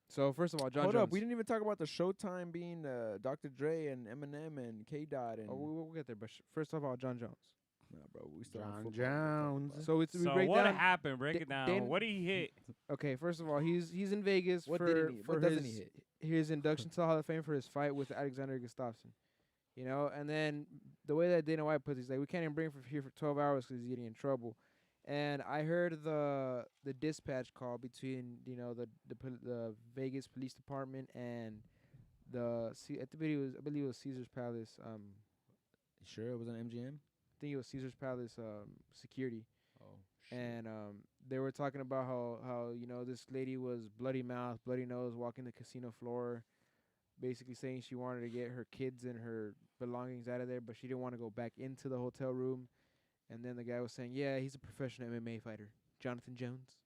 So first of all, John Hold Jones. up, we didn't even talk about the Showtime being Dr. Dre and Eminem and K Dot and. Oh, we'll get there, but first of all, John Jones. Nah, bro, we still on John football to talk Jones. about. So we So break what down. happened? Break Da- it down. Dan- What did he hit? Okay, first of all, he's in Vegas What for didn't he? for What doesn't his he hit? his induction to the Hall of Fame for his fight with Alexander Gustafsson. You know, and then the way that Dana White puts it, he's like, we can't even bring him for here for 12 hours because he's getting in trouble. And I heard the dispatch call between the Vegas Police Department and I believe it was Caesar's Palace. Sure, it was an MGM. I think it was Caesar's Palace security. Oh, And they were talking about how this lady was bloody mouth, bloody nose, walking the casino floor, basically saying she wanted to get her kids and her belongings out of there, but she didn't want to go back into the hotel room. And then the guy was saying, "Yeah, he's a professional MMA fighter, Jonathan Jones."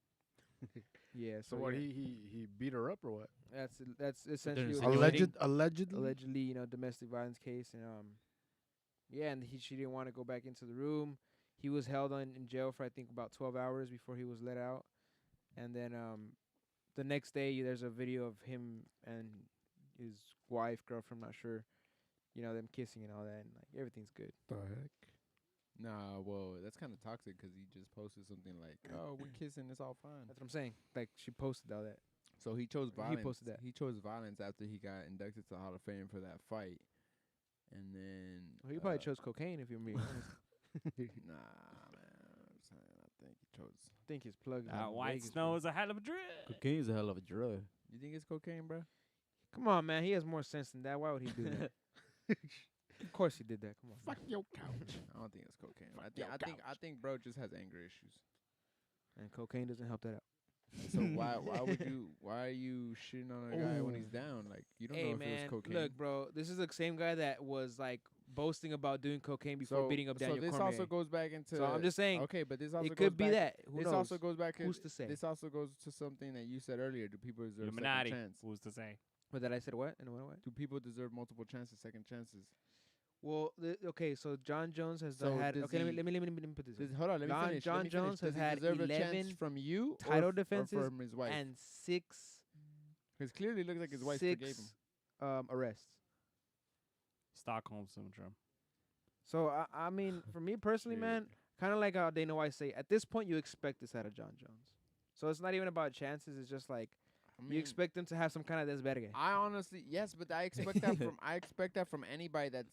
Yeah. So So what? yeah, He beat her up or what? that's essentially there's what they Alleged- said. Allegedly. Allegedly, domestic violence case, and yeah, and she didn't want to go back into the room. He was held in jail for I think about 12 hours before he was let out. And then the next day there's a video of him and his wife, girlfriend, not sure, them kissing and all that, and like everything's good. The heck? Nah, well, that's kind of toxic because he just posted something like, "Oh, we're kissing, it's all fine." That's what I'm saying. Like she posted all that. So he chose He violence. posted that. He chose violence after he got inducted to the Hall of Fame for that fight, and then Well, he probably chose cocaine if you're being honest. Nah, man, I'm saying I think he chose. I think his plug. is That in white Vegas, snow bro. is a hell of a drug. Cocaine is a hell of a drug. You think it's cocaine, bro? Come on, man. He has more sense than that. Why would he do that? Of course he did that. Come on. Fuck your couch. I don't think it's cocaine. your I think bro just has anger issues. And cocaine doesn't help that out. So why are you shitting on a guy when he's down? Like you don't Hey know if it man, was cocaine. look, bro. This is the same guy that was like boasting about doing cocaine before so, beating up Daniel So this Cormier. also goes back into. So I'm just saying, okay, but this also it goes could be back, that. Who This knows? also goes back. Who's to say? This also goes to something that you said earlier. Do people deserve a second Illuminati. chance? Who's to say? But that I said what? And what? Do people deserve multiple chances, second chances? Well, okay, so John Jones has So had. does Okay, he- let me put this. Hold on, let me finish. John let me finish. Jones Does has he had deserve a chance 11 from you title or defenses from his wife? and 6 Because clearly it looks like his wife forgave him. arrests. Stockholm syndrome. So I mean, for me personally, man, kind of like how Dana White say, at this point you expect this out of John Jones. So it's not even about chances. It's just like you expect them to have some kind of desvergue. I honestly, yes, but I expect that from anybody that's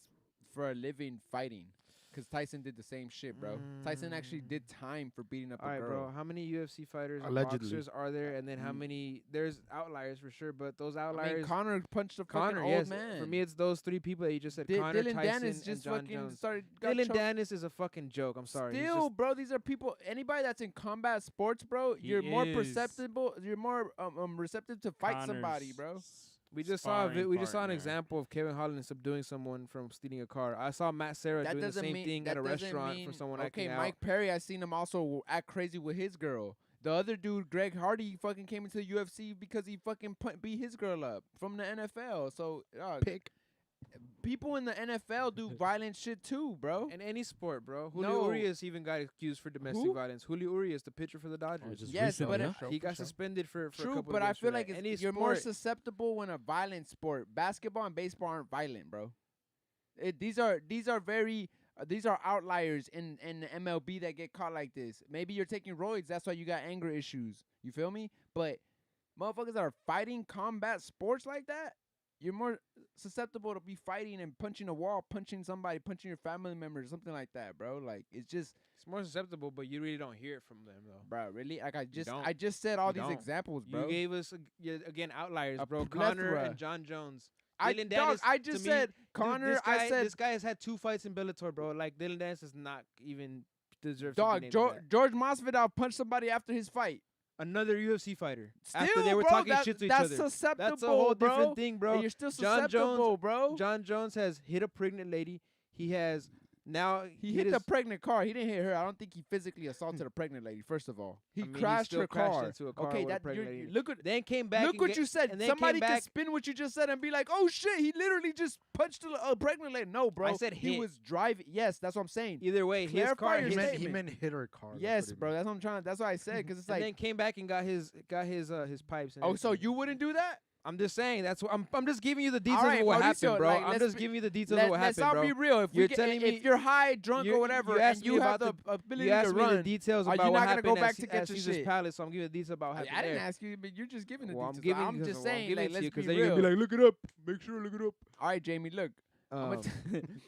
for a living fighting. Because Tyson did the same shit, bro. Tyson actually did time for beating up All a right, girl. bro. How many UFC fighters or Allegedly. boxers are there? And then how Mm. many? There's outliers for sure, but those I outliers. mean, Connor punched a fucking Connor, old yes. man. For me, it's those 3 people that you just said. Connor, Dylan Tyson, Dennis and just John fucking Jones. started. Dylan choked. Dennis is a fucking joke. I'm sorry. He's Still, just- bro, these are people. Anybody that's in combat sports, bro, He you're more is. perceptible. You're more receptive to fight somebody, bro. Connor's we just saw sparring we just saw an partner. example of Kevin Holland subduing someone from stealing a car. I saw Matt Serra That doing the doesn't same mean thing that at a doesn't restaurant mean, for someone okay, acting out. Mike Perry, I seen him also act crazy with his girl. The other dude, Greg Hardy, he fucking came into the UFC because he fucking beat his girl up from the NFL. So, Pick. people in the NFL do violent shit too, bro. In any sport, bro. Julio No. Urias even got accused for domestic Who? violence. Julio Urias, the pitcher for the Dodgers. just Yes, recently, but huh? He got suspended for a True, couple but of I games for feel that. like Any you're more sport- susceptible when a violent sport. Basketball and baseball aren't violent, bro. These are very these are outliers in the MLB that get caught like this. Maybe you're taking roids, that's why you got anger issues. You feel me? But motherfuckers that are fighting combat sports like that, you're more susceptible to be fighting and punching a wall, punching somebody, punching your family member, something like that, bro. Like it's just, It's more susceptible, but you really don't hear it from them, though. bro, really? Like I don't. just said all You these don't. examples, bro. You gave us, again, outliers, A bro. Connor plethora. and John Jones. I Dylan dog, Dennis, I to just me, said dude, Connor. this guy, I said this guy has had 2 fights in Bellator, bro. Like, Dylan Dennis does not even deserve to dog. be named in that. George Masvidal punched somebody after his fight. Another UFC fighter. Still, after they were bro, talking that- shit to each that's other. susceptible, That's a whole bro. different thing, bro. And you're still John susceptible, bro. John Jones has hit a pregnant lady. He has now He hit his, the pregnant car. He didn't hit her. I don't think he physically assaulted a pregnant lady. First of all, he I mean, he crashed still her crashed car. into a car Okay, with a that pregnant lady. look at then came back. look and what get- you said. and then Somebody came can back. spin what you just said and be like, "Oh shit, he literally just punched a pregnant lady." No, bro. I said he hit. was driving. Yes, that's what I'm saying. Either way, his Clarify car your hit statement. He him. meant hit her car. that's Yes, what he bro. meant. That's what I'm trying. That's what I said because it's And like, then came back and got his pipes. And oh, so everything. you wouldn't do that? I'm just saying. That's what I'm just giving you the details right, of what Mauricio, happened, bro. like, I'm let's just be- giving you the details of what Let's happened, not bro. be real. If You're we telling if me- you're high, drunk, you or whatever, asked and me you have about the ability You asked to me run, the details are you about not what gonna happened go back at, to get at your Caesar's shit? Palace, so I'm giving the details about what happened I didn't there. ask you, but you're just giving the Well, I'm details. giving I'm you- just well, I'm saying, giving like, it to you let's be then you're real. gonna be like, look it up. Make sure to look it up. All right, Jamie, look. I'm Um,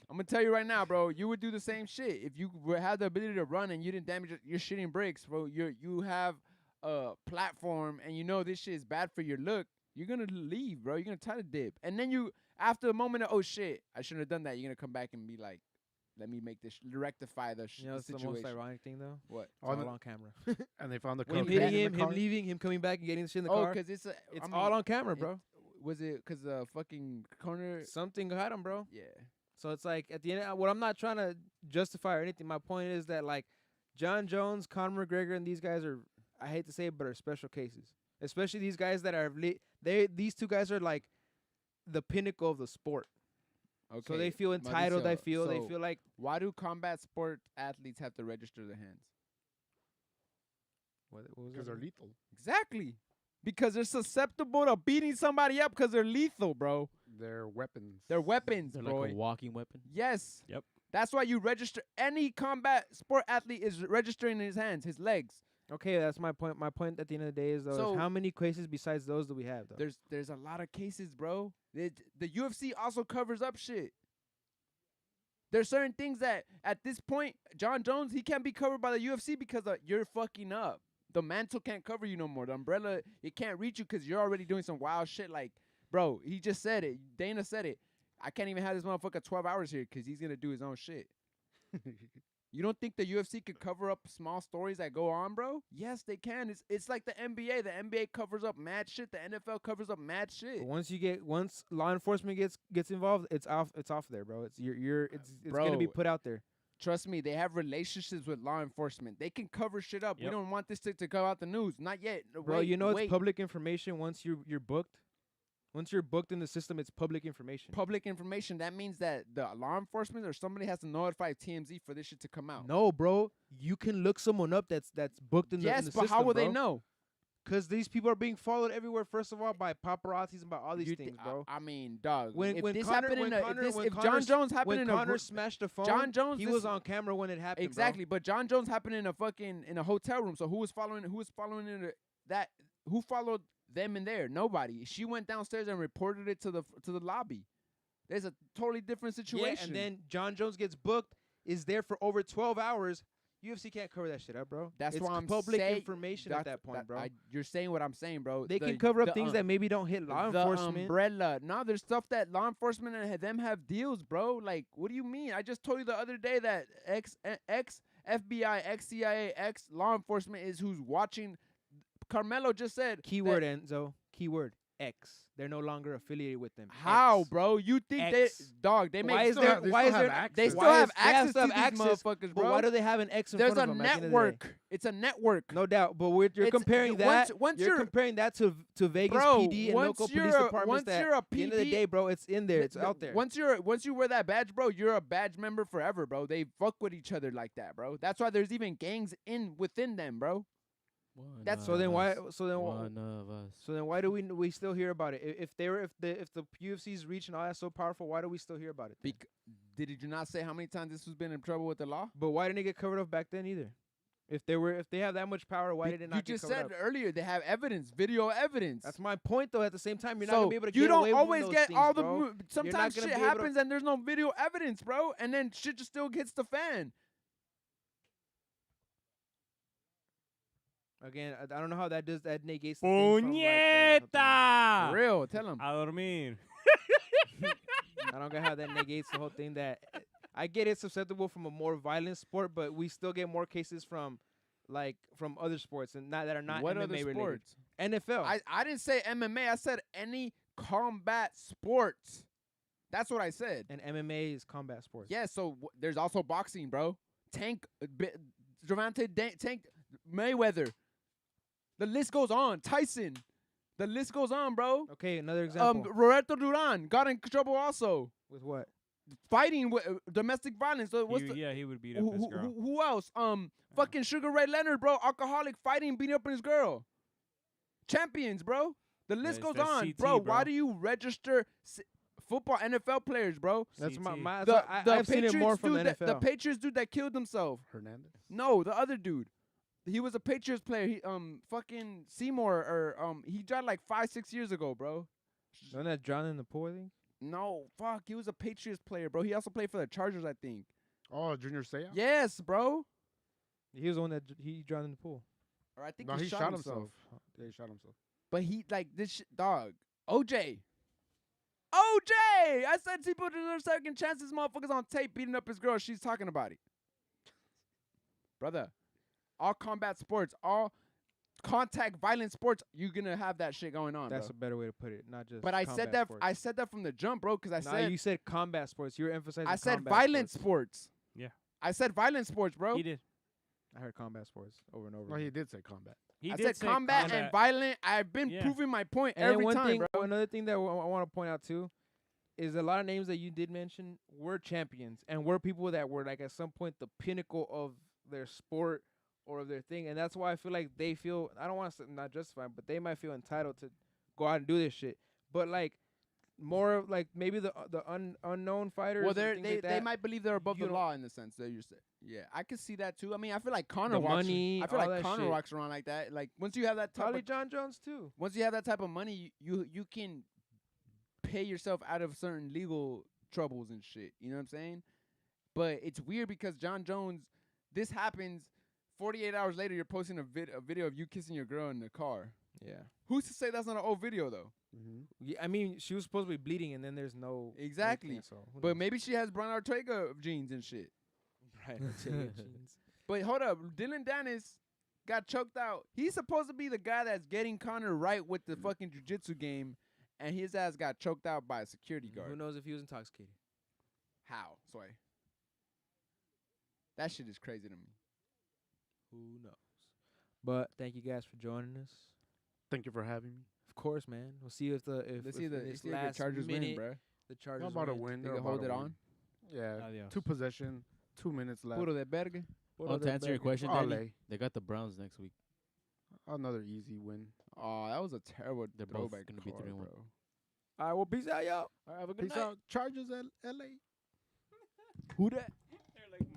gonna tell you right now, bro. You would do the same shit if you had the ability to run and you didn't damage your shitting brakes, bro. You have a platform and you know this shit is bad for your look. You're gonna leave, bro. You're gonna try to dip, and then you, after a moment of oh shit, I shouldn't have done that. You're gonna come back and be like, let me make this rectify the, you know, it's the situation. most ironic thing though. What? It's On all the- on camera. And they found the Him car. hitting in the him, him car. leaving, him coming back and getting the shit in the Oh, car. because it's It's all on camera, bro. Was it because the fucking corner? Something got him, bro. Yeah. So it's like at the end, what I'm not trying to justify or anything. My point is that like John Jones, Conor McGregor, and these guys are, I hate to say it, but are special cases. Especially these guys that are these 2 guys are like the pinnacle of the sport. Okay. So they feel entitled. I Mauricio, feel they so feel like why do combat sport athletes have to register their hands? what was Because they're lethal. Exactly. Because they're susceptible to beating somebody up because they're lethal, bro. They're weapons. They're weapons, They're bro. like a walking weapon. Yes. Yep. That's why you register. Any combat sport athlete is registering in his hands, his legs. okay. That's my point. My point at the end of the day is though, So- is how many cases besides those do we have though? There's a lot of cases, bro. The UFC also covers up shit. There's certain things that at this point, John Jones, he can't be covered by the UFC because you're fucking up. The mantle can't cover you no more. The umbrella, it can't reach you because you're already doing some wild shit. Like, bro, he just said it. Dana said it. I can't even have this motherfucker 12 hours here because he's gonna do his own shit. You don't think the UFC could cover up small stories that go on, bro? Yes, they can. It's like the NBA. The NBA covers up mad shit. The NFL covers up mad shit. But once law enforcement gets involved, it's off there, bro. It's it's gonna be Bro. put out there. Trust me, they have relationships with law enforcement. They can cover shit up. We Yep. don't want this to come out the news. Not yet. Bro, Wait, you know wait. it's public information once you're booked. Once you're booked in the system, it's public information. Public information. That means that the law enforcement or somebody has to notify TMZ for this shit to come out. No, bro. You can look someone up that's booked in the Yes, in the but system, how will they bro. know? Because these people are being followed everywhere. First of all, by paparazzis and by all these You things, thi- bro. I mean, dog. When if when this Connor, happened when in a, Connor, if, this, when if John Connor's- Jones happened when in Connor a smashed the phone, John Jones, he this- was on camera when it happened. exactly, but John Jones happened in a fucking in a hotel room. So who was following in that? Who followed them in there? Nobody. She went downstairs and reported it to the lobby. There's a totally different bro. situation. Yeah, and then John Jones gets booked, is there for over 12 hours. UFC can't cover that shit up, bro. That's it's why I'm public saying- information at that point, bro. You're saying what I'm saying, bro. They The- can cover up the, things that maybe don't hit law the enforcement. umbrella. No, there's stuff that law enforcement and them have deals, bro. Like, what do you mean? I just told you the other day that ex FBI, ex CIA, ex law enforcement is who's watching. Carmelo just said Keyword, that- Enzo. Keyword X. They're no longer affiliated with them. How, X. bro? You think X. they dog? They make Why is still there? have- they Why is still there? have they access. still why have is- they have access still to have these access, motherfuckers, But bro. why do they have an X in There's front a of them? at the end of the day? network. It's a network. No doubt, but you're It's- comparing once- that. once you're you're- comparing that to Vegas Bro, PD and once local you're police a- departments. once That you're a at the end of the PD day, bro, it's in there. It's The- out there. Once you wear that badge, bro, you're a badge member forever, bro. They fuck with each other like that, bro. That's why there's even gangs within them, bro. That's- So then why? So then One of us. So then why do we still hear about it? If the UFC's reach and all that's so powerful, why do we still hear about it? then? Did you not say how many times this has been in trouble with the law? But why didn't it get covered up back then either? If they have that much power, why did it not You get just covered said up? earlier they have evidence, video evidence. That's my point, though. At the same time, you're not so gonna be able to you get don't away from always those get things, all the. bro. Sometimes gonna shit be able to- happens and there's no video evidence, bro, and then shit just still hits the fan. Again, I don't know how that negates the thing from, like, Puñeta! For real, tell them. A dormir. I don't get how that negates the whole thing. That I get it's susceptible from a more violent sport, but we still get more cases from other sports and not that are not What MMA other related. sports? NFL. I didn't say MMA. I said any combat sports. That's what I said. and MMA is combat sports. Yeah, so there's also boxing, bro. Tank, Tank Mayweather. The list goes on. Tyson. The list goes on, bro. Okay, another example. Roberto Duran got in trouble also. With what? Fighting with domestic violence. So what's the, He would beat up his girl. who else? Fucking Sugar Ray Leonard, bro. Alcoholic fighting, beating up his girl. Champions, bro. The list it's goes that on, CT, bro. bro. Why do you register football NFL players, bro? That's CT. my The I've seen it more from the dude, NFL. the Patriots dude that killed himself. Hernandez. No, the other dude. He was a Patriots player. He fucking Seymour or he died like 5-6 years ago, bro. The one that drowned in the pool, I think. No, fuck. He was a Patriots player, bro. He also played for the Chargers, I think. Oh, Junior Seau? Yes, bro. He was the one that he drowned in the pool. Or I think No, he shot himself. Yeah, he shot himself. But he like this shit, dog. OJ. I said people deserve second chances. Motherfuckers on tape beating up his girl. She's talking about it. Brother, all combat sports, all contact violent sports, you're gonna have that shit going on. That's bro. a better way to put it, not just. But I said combat that sports. I said that from the jump, bro, because I Nah, said you said combat sports. You were emphasizing. I said combat violent sports. sports. Yeah. I said violent sports, bro. He did. I heard combat sports over and over. No, he did say combat. He I did said say combat and violent. I've been Yeah. proving my point And then every one time, thing, bro. another thing that I want to point out too, is a lot of names that you did mention were champions and were people that were like at some point the pinnacle of their sport or of their thing, and that's why I feel like they feel, I don't want to not justified, but they might feel entitled to go out and do this shit. But like more of like maybe the unknown fighters. Well, and things they like they that, might believe they're above you the don't- law in the sense that you're saying. Yeah, I could see that too. I mean, I feel like Connor The walks. money, I feel all like that Connor shit. walks around like that. Like once you have that type probably of, John Jones too. once you have that type of money, you can pay yourself out of certain legal troubles and shit. You know what I'm saying? But it's weird because John Jones, this happens. 48 hours later, you're posting a video of you kissing your girl in the car. Yeah. Who's to say that's not an old video though? Mm-hmm. Yeah, I mean, she was supposed to be bleeding, and then there's no Exactly. anything, so who But knows? maybe she has Brian Ortega genes and shit. Right, jeans. But hold up, Dylan Dennis got choked out. He's supposed to be the guy that's getting Connor right with the fucking jiu-jitsu game, and his ass got choked out by a security Who guard. knows if he was intoxicated? How? Sorry. That shit is crazy to me. Who knows? But thank you guys for joining us. Thank you for having me. Of course, man. We'll see if Let's see in the this see if the last Chargers minute win, bro. the Chargers They're about to win. win. They They're can about hold to it win. on. Yeah. Adios. 2 possession, 2 minutes left. Puro de verga. Oh, to answer your question, Ole. Danny, they got the Browns next week. Another easy win. Oh, that was a terrible They're both throwback gonna be call, 3-1. bro. All right, well, peace out, y'all. All right, have a Peace out. Chargers, LA. Who that? They're like